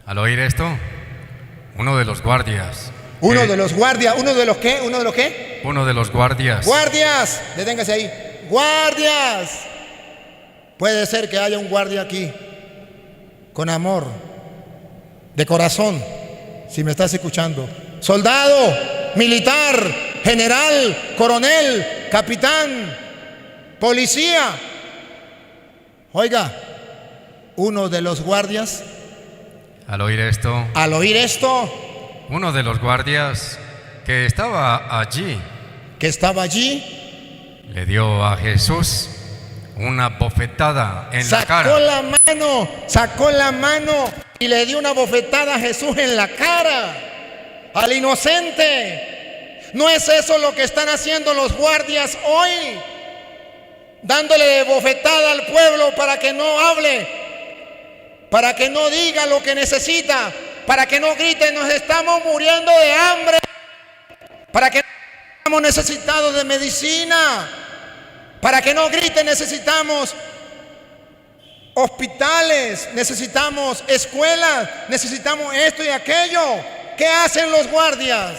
Al oír esto, uno de los guardias. ¿Uno de los guardias? ¿Uno de los qué? ¿Uno de los qué? Uno de los guardias. ¡Guardias! Deténgase ahí. ¡Guardias! Puede ser que haya un guardia aquí, con amor, de corazón, si me estás escuchando. Soldado, militar, general, coronel, capitán, policía. Oiga, uno de los guardias. Al oír esto, uno de los guardias que estaba allí, le dio a Jesús una bofetada en la cara. Sacó la mano y le dio una bofetada a Jesús en la cara, al inocente. ¿No es eso lo que están haciendo los guardias hoy? Dándole bofetada al pueblo para que no hable, para que no diga lo que necesita, para que no grite, nos estamos muriendo de hambre, para que no estamos necesitados de medicina, para que no grite, necesitamos hospitales, necesitamos escuelas, necesitamos esto y aquello. ¿Qué hacen los guardias?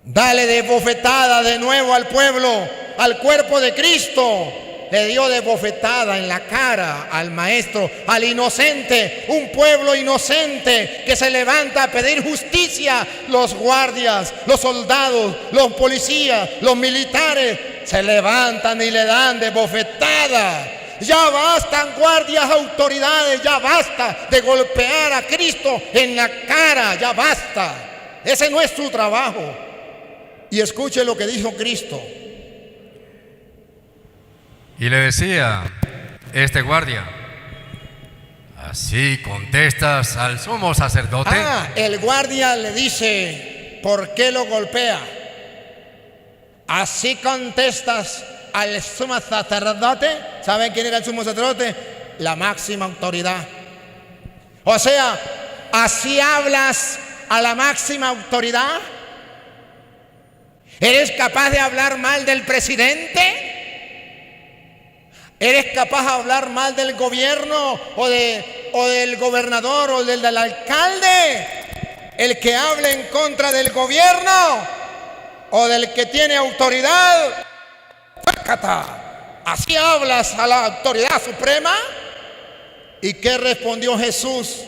Dale de bofetada de nuevo al pueblo, al cuerpo de Cristo. Le dio de bofetada en la cara al maestro, al inocente, un pueblo inocente que se levanta a pedir justicia. Los guardias, los soldados, los policías, los militares se levantan y le dan de bofetada. Ya bastan, guardias, autoridades, ya basta de golpear a Cristo en la cara, ya basta. Ese no es su trabajo. Y escuche lo que dijo Cristo. Y le decía este guardia, ¿así contestas al sumo sacerdote? El guardia le dice, ¿por qué lo golpea? ¿Así contestas al sumo sacerdote? ¿Saben quién era el sumo sacerdote? La máxima autoridad. O sea, ¿así hablas a la máxima autoridad? ¿Eres capaz de hablar mal del presidente? ¿Eres capaz de hablar mal del gobierno o del gobernador o del alcalde? El que hable en contra del gobierno o del que tiene autoridad. ¿Así hablas a la autoridad suprema? ¿Y qué respondió Jesús?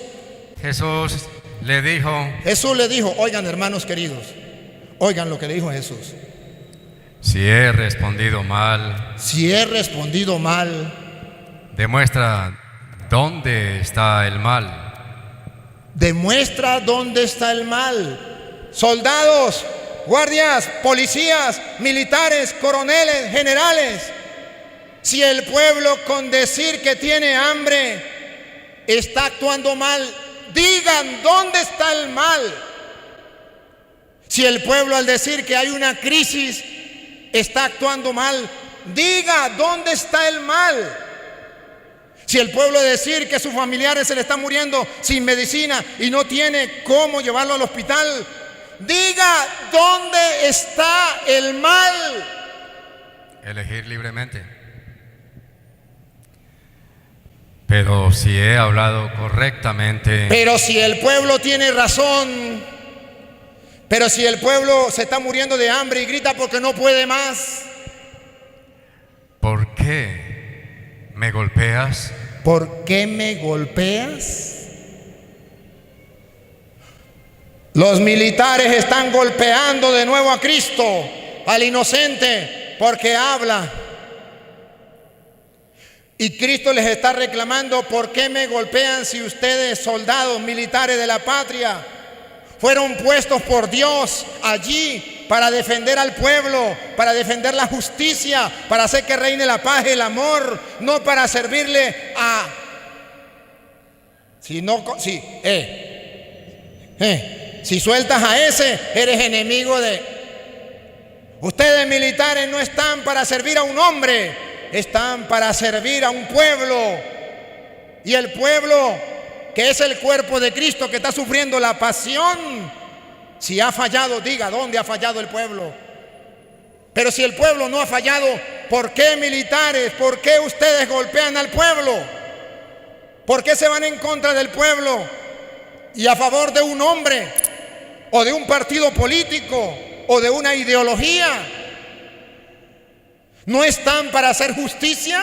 Jesús le dijo, oigan, hermanos queridos, oigan lo que le dijo Jesús. Si he respondido mal, demuestra dónde está el mal. Demuestra dónde está el mal. Soldados, guardias, policías, militares, coroneles, generales. Si el pueblo con decir que tiene hambre está actuando mal, digan dónde está el mal. Si el pueblo al decir que hay una crisis está actuando mal, diga dónde está el mal. Si el pueblo decir que sus familiares se le están muriendo sin medicina y no tiene cómo llevarlo al hospital, Diga dónde está el mal. Elegir libremente. Pero si he hablado correctamente. Pero si el pueblo tiene razón, pero si el pueblo se está muriendo de hambre y grita porque no puede más. ¿Por qué me golpeas? ¿Por qué me golpeas? Los militares están golpeando de nuevo a Cristo, al inocente, porque habla. Y Cristo les está reclamando: ¿por qué me golpean si ustedes, soldados militares de la patria, fueron puestos por Dios allí para defender al pueblo, para defender la justicia, para hacer que reine la paz y el amor, no para servirle a... Si sueltas a ese, eres enemigo de... Ustedes militares no están para servir a un hombre, están para servir a un pueblo. Y el pueblo, que es el cuerpo de Cristo, que está sufriendo la pasión, si ha fallado, diga dónde ha fallado el pueblo. Pero si el pueblo no ha fallado, ¿por qué militares? ¿Por qué ustedes golpean al pueblo? ¿Por qué se van en contra del pueblo y a favor de un hombre o de un partido político o de una ideología? ¿No están para hacer justicia?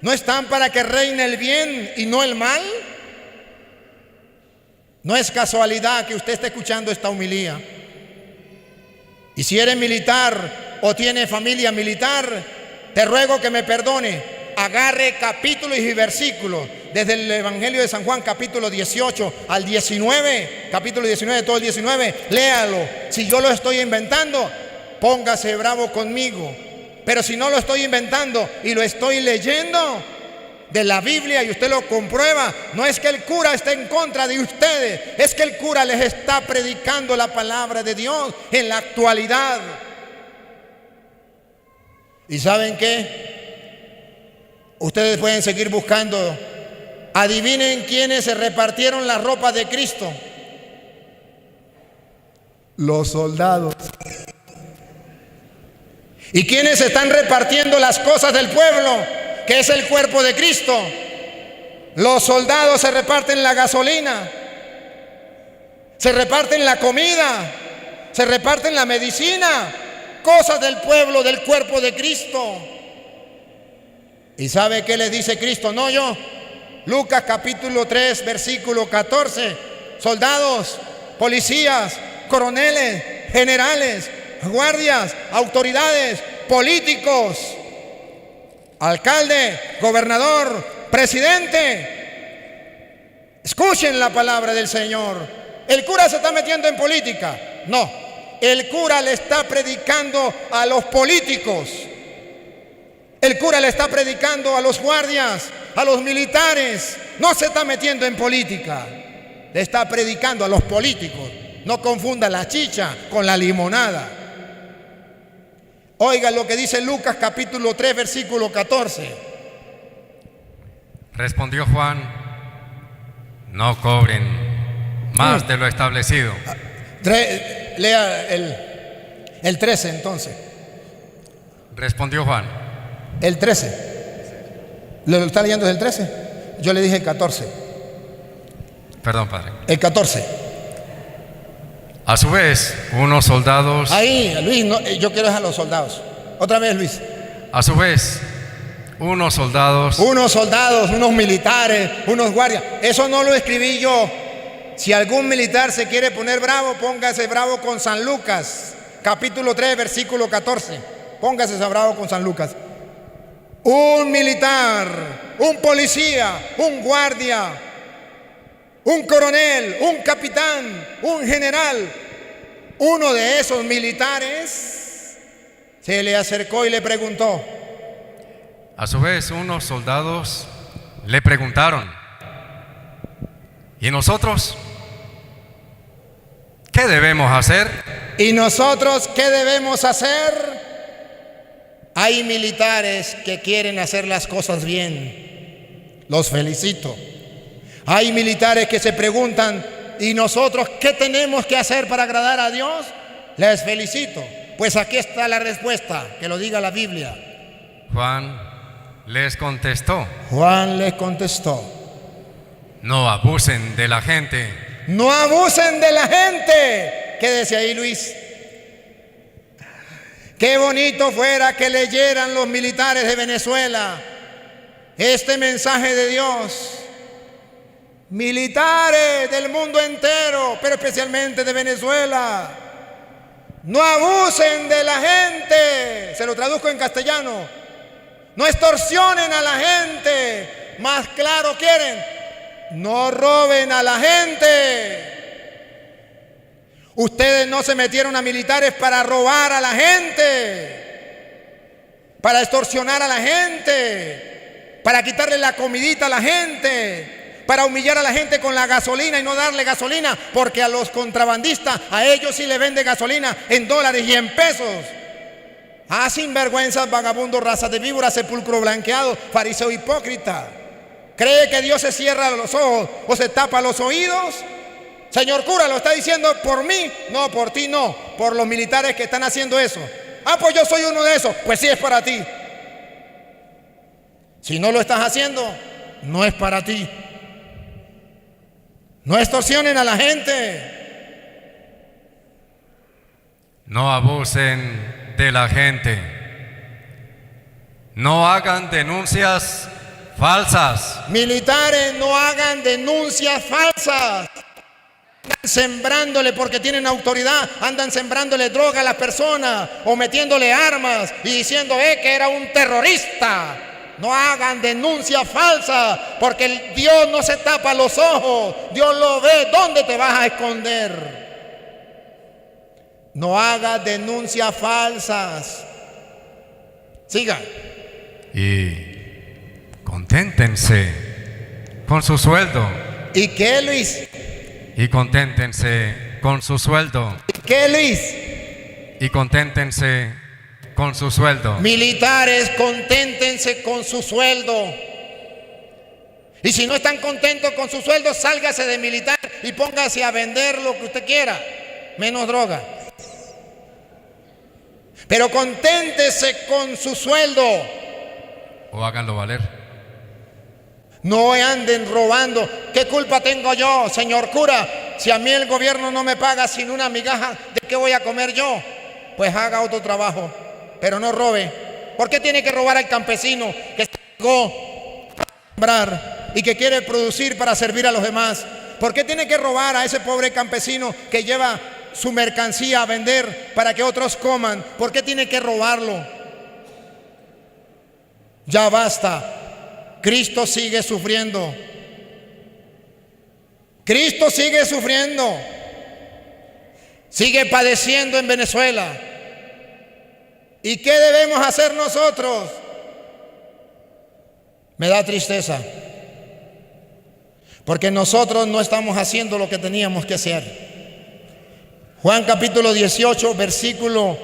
¿No están para que reine el bien y no el mal? No es casualidad que usted esté escuchando esta homilía. Y si eres militar o tiene familia militar, te ruego que me perdone. Agarre capítulos y versículos desde el Evangelio de San Juan, capítulo 18 al 19, capítulo 19, todo el 19, léalo. Si yo lo estoy inventando, póngase bravo conmigo. Pero si no lo estoy inventando y lo estoy leyendo de la Biblia y usted lo comprueba, no es que el cura esté en contra de ustedes, es que el cura les está predicando la palabra de Dios en la actualidad. ¿Y saben qué? Ustedes pueden seguir buscando. Adivinen quiénes se repartieron las ropas de Cristo. Los soldados. ¿Y quiénes están repartiendo las cosas del pueblo, que es el cuerpo de Cristo? Los soldados se reparten la gasolina, se reparten la comida, se reparten la medicina, cosas del pueblo, del cuerpo de Cristo. ¿Y sabe qué le dice Cristo? No yo. Lucas capítulo 3, versículo 14. Soldados, policías, coroneles, generales, guardias, autoridades, políticos, alcalde, gobernador, presidente, escuchen la palabra del Señor. ¿El cura se está metiendo en política? No, el cura le está predicando a los políticos. El cura le está predicando a los guardias, a los militares. No se está metiendo en política, le está predicando a los políticos. No confunda la chicha con la limonada. Oiga lo que dice Lucas capítulo 3, versículo 14. Respondió Juan: no cobren más de lo establecido. Lea el 13 entonces. Respondió Juan. El 13. ¿Lo está leyendo desde el 13? Yo le dije el 14. Perdón, padre. El 14. A su vez, unos soldados... Ahí, Luis, no, yo quiero dejar a los soldados. Otra vez, Luis. A su vez, unos soldados... Unos soldados, unos militares, unos guardias. Eso no lo escribí yo. Si algún militar se quiere poner bravo, póngase bravo con San Lucas, capítulo 3, versículo 14. Póngase bravo con San Lucas. Un militar, un policía, un guardia, un coronel, un capitán, un general, uno de esos militares se le acercó y le preguntó. A su vez, unos soldados le preguntaron: ¿y nosotros qué debemos hacer? ¿Y nosotros qué debemos hacer? Hay militares que quieren hacer las cosas bien. Los felicito. Hay militares que se preguntan: ¿Y nosotros qué tenemos que hacer para agradar a Dios? Les felicito. Pues aquí está la respuesta, que lo diga la Biblia. Juan les contestó: Juan les contestó: no abusen de la gente. No abusen de la gente. Quédese ahí, Luis. Qué bonito fuera que leyeran los militares de Venezuela este mensaje de Dios. Militares del mundo entero, pero especialmente de Venezuela, no abusen de la gente. Se lo traduzco en castellano: no extorsionen a la gente. Más claro quieren: no roben a la gente. Ustedes no se metieron a militares para robar a la gente, para extorsionar a la gente, para quitarle la comidita a la gente, para humillar a la gente con la gasolina y no darle gasolina, porque a los contrabandistas, a ellos sí le venden gasolina en dólares y en pesos. Ah, sinvergüenzas, vagabundos, raza de víboras, sepulcro blanqueado, fariseo hipócrita. ¿Cree que Dios se cierra los ojos o se tapa los oídos? Señor cura, ¿lo está diciendo por mí? No, por ti no, por los militares que están haciendo eso. Ah, pues yo soy uno de esos. Pues sí, es para ti. Si no lo estás haciendo, no es para ti. No extorsionen a la gente. No abusen de la gente. No hagan denuncias falsas. Militares, no hagan denuncias falsas. Andan sembrándole, porque tienen autoridad, andan sembrándole droga a las personas o metiéndole armas y diciendo que era un terrorista. No hagan denuncias falsas, porque Dios no se tapa los ojos, Dios lo ve. ¿Dónde te vas a esconder? No hagas denuncias falsas. Siga. Y conténtense con su sueldo. ¿Y qué, Luis? Y conténtense con su sueldo. ¿Y qué, Luis? Y conténtense con su sueldo. Militares, conténtense con su sueldo. Y si no están contentos con su sueldo, sálgase de militar y póngase a vender lo que usted quiera, menos droga. Pero conténtese con su sueldo. O háganlo valer. No anden robando. ¿Qué culpa tengo yo, señor cura? Si a mí el gobierno no me paga sin una migaja, ¿de qué voy a comer yo? Pues haga otro trabajo, pero no robe. ¿Por qué tiene que robar al campesino que se llegó a sembrar y que quiere producir para servir a los demás? ¿Por qué tiene que robar a ese pobre campesino que lleva su mercancía a vender para que otros coman? ¿Por qué tiene que robarlo? Ya basta. Cristo sigue sufriendo. Cristo sigue sufriendo. Sigue padeciendo en Venezuela. ¿Y qué debemos hacer nosotros? Me da tristeza, porque nosotros no estamos haciendo lo que teníamos que hacer. Juan capítulo 18, versículo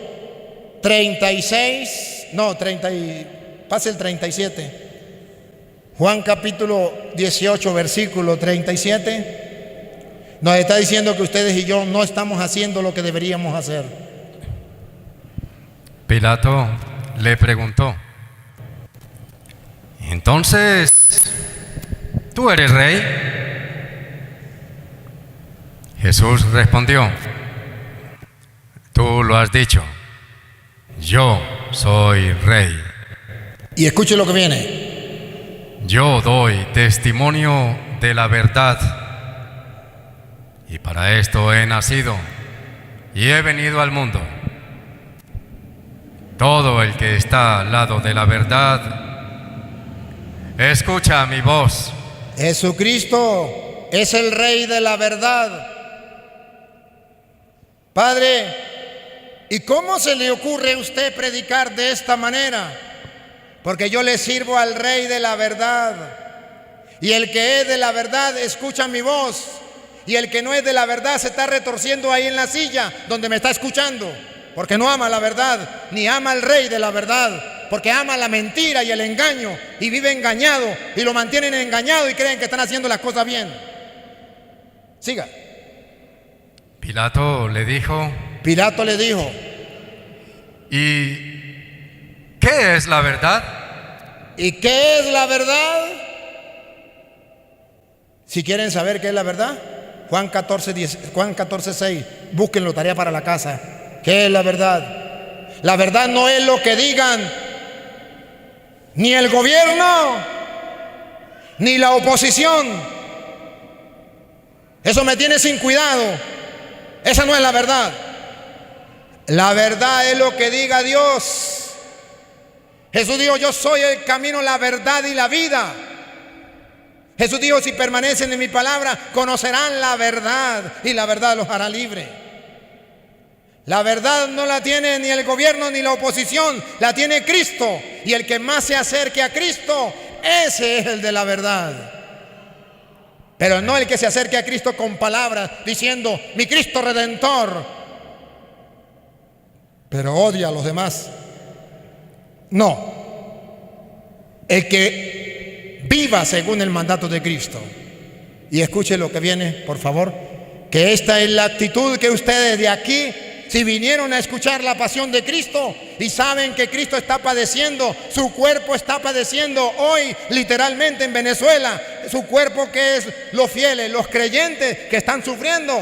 36, no, 30 y, pase el 37. Juan capítulo 18, versículo 37, nos está diciendo que ustedes y yo no estamos haciendo lo que deberíamos hacer. Pilato le preguntó: entonces, ¿tú eres rey? Jesús respondió: tú lo has dicho, yo soy rey. Y escuche lo que viene. Yo doy testimonio de la verdad, y para esto he nacido y he venido al mundo. Todo el que está al lado de la verdad, escucha mi voz. Jesucristo es el Rey de la verdad. Padre, ¿y cómo se le ocurre a usted predicar de esta manera? Porque yo le sirvo al Rey de la verdad. Y el que es de la verdad escucha mi voz. Y el que no es de la verdad se está retorciendo ahí en la silla donde me está escuchando, porque no ama la verdad, ni ama al Rey de la verdad, porque ama la mentira y el engaño, y vive engañado y lo mantienen engañado y creen que están haciendo las cosas bien. Siga. Pilato le dijo: Pilato le dijo: ¿y qué es la verdad? ¿y qué es la verdad? Si quieren saber qué es la verdad, Juan 14:6, búsquenlo, tarea para la casa. ¿Qué es la verdad? La verdad no es lo que digan ni el gobierno ni la oposición. Eso me tiene sin cuidado. Esa no es la verdad. La verdad es lo que diga Dios. Jesús dijo: yo soy el camino, la verdad y la vida. Jesús dijo: si permanecen en mi palabra, conocerán la verdad y la verdad los hará libre. La verdad no la tiene ni el gobierno ni la oposición, la tiene Cristo. Y el que más se acerque a Cristo, ese es el de la verdad. Pero no el que se acerque a Cristo con palabras diciendo: mi Cristo Redentor, pero odia a los demás. No, el que viva según el mandato de Cristo. Y escuche lo que viene, por favor, que esta es la actitud que ustedes de aquí, si vinieron a escuchar la pasión de Cristo y saben que Cristo está padeciendo, su cuerpo está padeciendo hoy literalmente en Venezuela, su cuerpo que es los fieles, los creyentes que están sufriendo,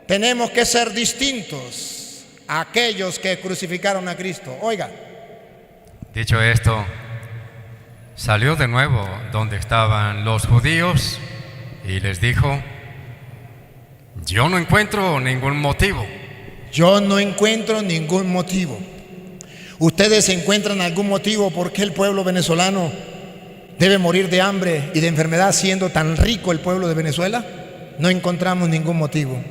tenemos que ser distintos a aquellos que crucificaron a Cristo. Oiga. Dicho esto, salió de nuevo donde estaban los judíos y les dijo: yo no encuentro ningún motivo. Yo no encuentro ningún motivo. ¿Ustedes encuentran algún motivo por qué el pueblo venezolano debe morir de hambre y de enfermedad siendo tan rico el pueblo de Venezuela? No encontramos ningún motivo.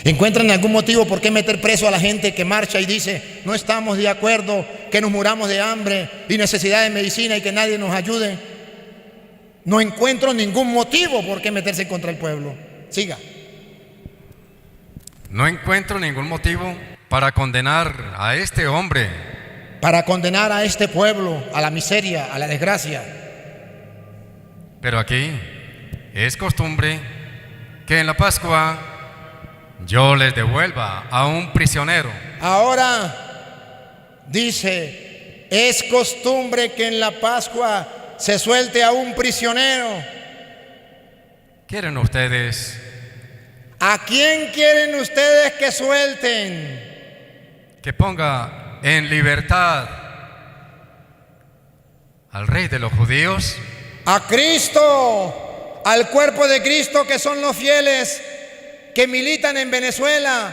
¿Encuentran algún motivo por qué meter preso a la gente que marcha y dice: no estamos de acuerdo que nos muramos de hambre y necesidad de medicina y que nadie nos ayude? No encuentro ningún motivo por qué meterse contra el pueblo. Siga. No encuentro ningún motivo para condenar a este hombre, para condenar a este pueblo a la miseria, a la desgracia. Pero aquí es costumbre que en la Pascua yo les devuelva a un prisionero. Ahora dice: es costumbre que en la Pascua se suelte a un prisionero. ¿Quieren ustedes? ¿A quién quieren ustedes que suelten? Que ponga en libertad al rey de los judíos. A Cristo, al cuerpo de Cristo, que son los fieles que militan en Venezuela,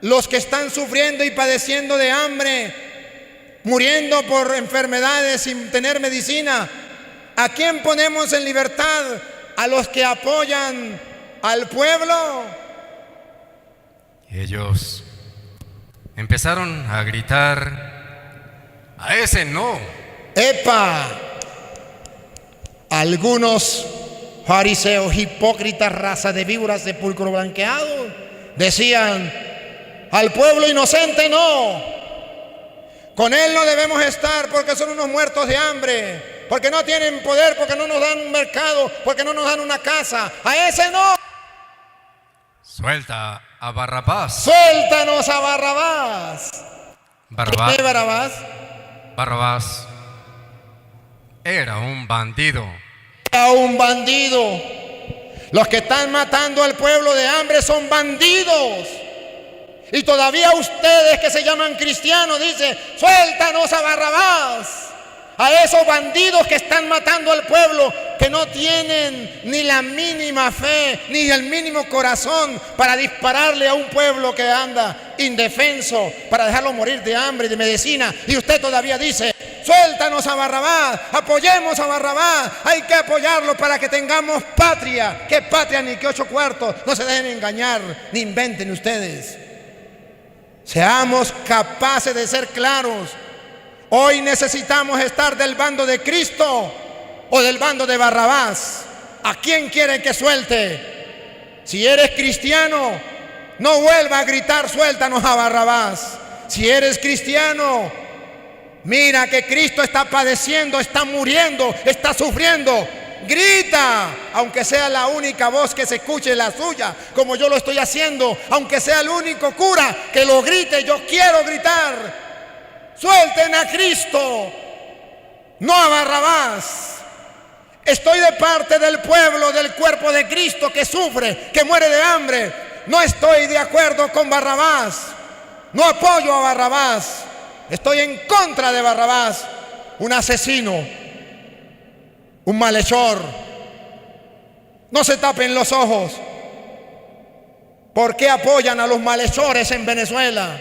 los que están sufriendo y padeciendo de hambre, muriendo por enfermedades sin tener medicina. ¿A quién ponemos en libertad? ¿A los que apoyan al pueblo? Ellos empezaron a gritar: a ese no. ¡Epa! Algunos fariseos, hipócritas, raza de víboras, sepulcro blanqueado, decían: al pueblo inocente no, con él no debemos estar porque son unos muertos de hambre, porque no tienen poder, porque no nos dan un mercado, porque no nos dan una casa. A ese no. Suelta a Barrabás. Suéltanos a Barrabás. Barrabás. ¿Qué Barrabás? Barrabás era un bandido. Era un bandido. Los que están matando al pueblo de hambre son bandidos. Y todavía ustedes que se llaman cristianos dicen: suéltanos a Barrabás. A esos bandidos que están matando al pueblo, que no tienen ni la mínima fe, ni el mínimo corazón para dispararle a un pueblo que anda indefenso, para dejarlo morir de hambre y de medicina. Y usted todavía dice: suéltanos a Barrabás, apoyemos a Barrabás. Hay que apoyarlo para que tengamos patria. ¿Qué patria ni qué 8 cuartos? No se dejen engañar, ni inventen ustedes. Seamos capaces de ser claros. Hoy necesitamos estar del bando de Cristo o del bando de Barrabás. ¿A quién quieren que suelte? Si eres cristiano, no vuelva a gritar: suéltanos a Barrabás. Si eres cristiano, mira que Cristo está padeciendo, está muriendo, está sufriendo. Grita, aunque sea la única voz que se escuche la suya, como yo lo estoy haciendo, aunque sea el único cura que lo grite. Yo quiero gritar: suelten a Cristo, no a Barrabás. Estoy de parte del pueblo, del cuerpo de Cristo que sufre, que muere de hambre. No estoy de acuerdo con Barrabás, no apoyo a Barrabás. Estoy en contra de Barrabás, un asesino, un malhechor. No se tapen los ojos. ¿Por qué apoyan a los malhechores en Venezuela?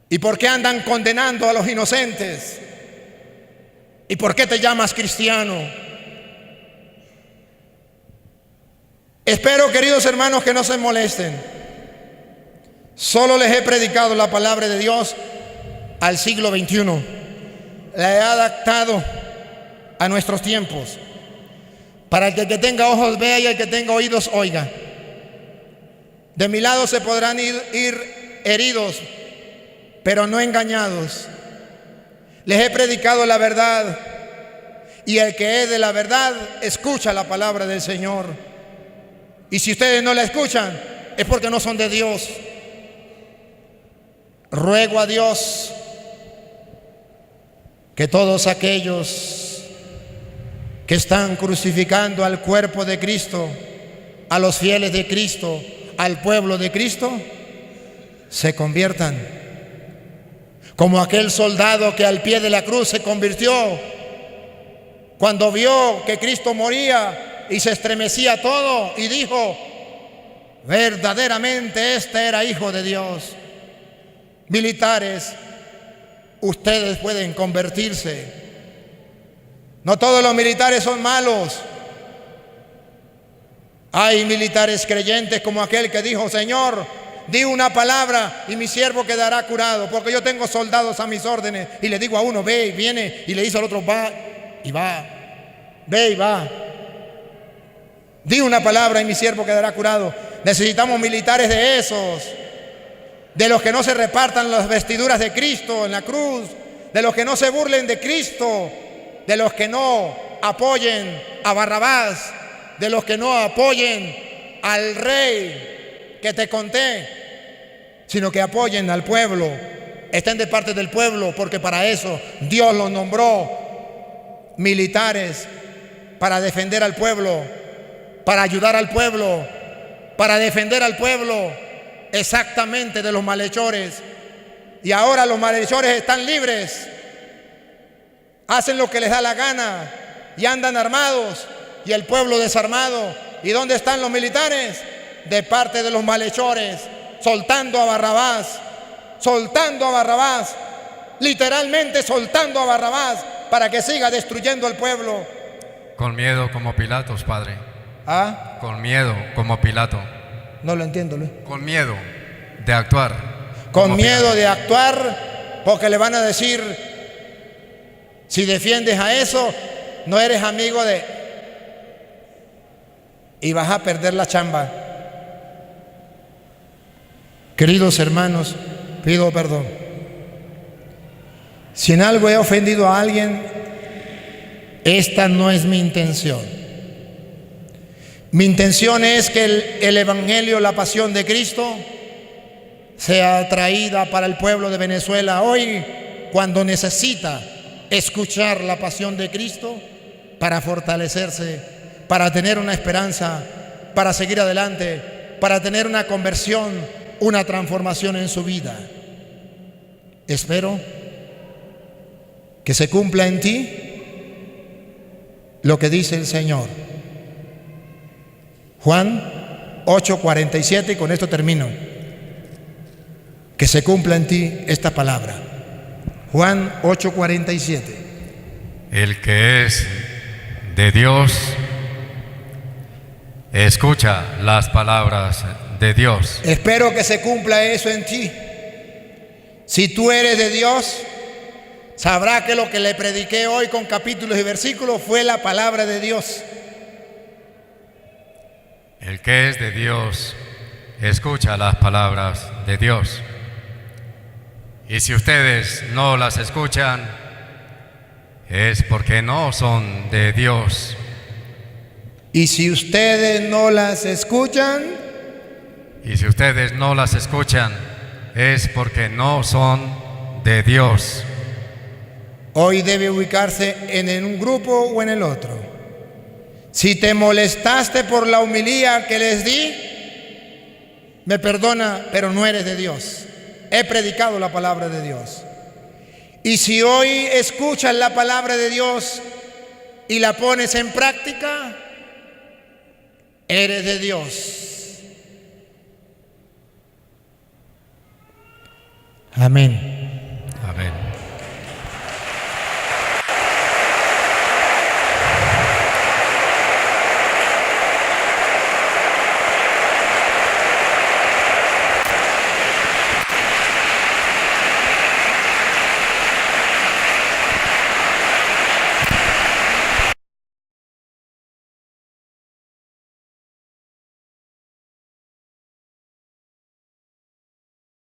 ¿Y por qué andan condenando a los inocentes? ¿Y por qué te llamas cristiano? Espero, queridos hermanos, que no se molesten. Solo les he predicado la palabra de Dios al siglo XXI. La he adaptado a nuestros tiempos, para que el que tenga ojos vea y el que tenga oídos oiga. De mi lado se podrán ir heridos, pero no engañados. Les he predicado la verdad, y el que es de la verdad escucha la palabra del Señor. Y si ustedes no la escuchan, es porque no son de Dios. Ruego a Dios que todos aquellos que están crucificando al cuerpo de Cristo, a los fieles de Cristo, al pueblo de Cristo, se conviertan como aquel soldado que al pie de la cruz se convirtió cuando vio que Cristo moría y se estremecía todo y dijo: verdaderamente este era Hijo de Dios. Militares, ustedes pueden convertirse. No todos los militares son malos. Hay militares creyentes como aquel que dijo: Señor, di una palabra y mi siervo quedará curado, porque yo tengo soldados a mis órdenes. Y le digo a uno: ve, y viene, y le dice al otro: va, y va. Ve y va. Di una palabra y mi siervo quedará curado. Necesitamos militares de esos, de los que no se repartan las vestiduras de Cristo en la cruz, de los que no se burlen de Cristo, de los que no apoyen a Barrabás, de los que no apoyen al rey que te conté, sino que apoyen al pueblo, estén de parte del pueblo, porque para eso Dios los nombró militares, para defender al pueblo, para ayudar al pueblo, para defender al pueblo exactamente de los malhechores. Y ahora los malhechores están libres, hacen lo que les da la gana y andan armados, y el pueblo desarmado. ¿Y dónde están los militares? De parte de los malhechores, soltando a Barrabás, literalmente soltando a Barrabás para que siga destruyendo al pueblo. Con miedo como Pilatos, Padre. ¿Ah? Con miedo como Pilato. No lo entiendo, Luis. Con miedo de actuar. Con miedo de actuar, porque le van a decir: si defiendes a eso, no eres amigo de... y vas a perder la chamba. Queridos hermanos, pido perdón. Si en algo he ofendido a alguien, esta no es mi intención. Mi intención es que el Evangelio, la pasión de Cristo, sea traída para el pueblo de Venezuela hoy, cuando necesita escuchar la pasión de Cristo para fortalecerse, para tener una esperanza, para seguir adelante, para tener una conversión, una transformación en su vida. Espero que se cumpla en ti lo que dice el Señor. Juan 8:47, y con esto termino. Que se cumpla en ti esta palabra. Juan 8:47. El que es de Dios escucha las palabras de Dios. Espero que se cumpla eso en ti. Si tú eres de Dios, sabrá que lo que le prediqué hoy con capítulos y versículos fue la palabra de Dios. El que es de Dios escucha las palabras de Dios. Y si ustedes no las escuchan, es porque no son de Dios. Y si ustedes no las escuchan, Y si ustedes no las escuchan, es porque no son de Dios. hoy debe ubicarse en un grupo o en el otro. Si te molestaste por la homilía que les di, me perdona, pero no eres de Dios. He predicado la palabra de Dios. Y si hoy escuchas la palabra de Dios y la pones en práctica, eres de Dios. Amén. Amén.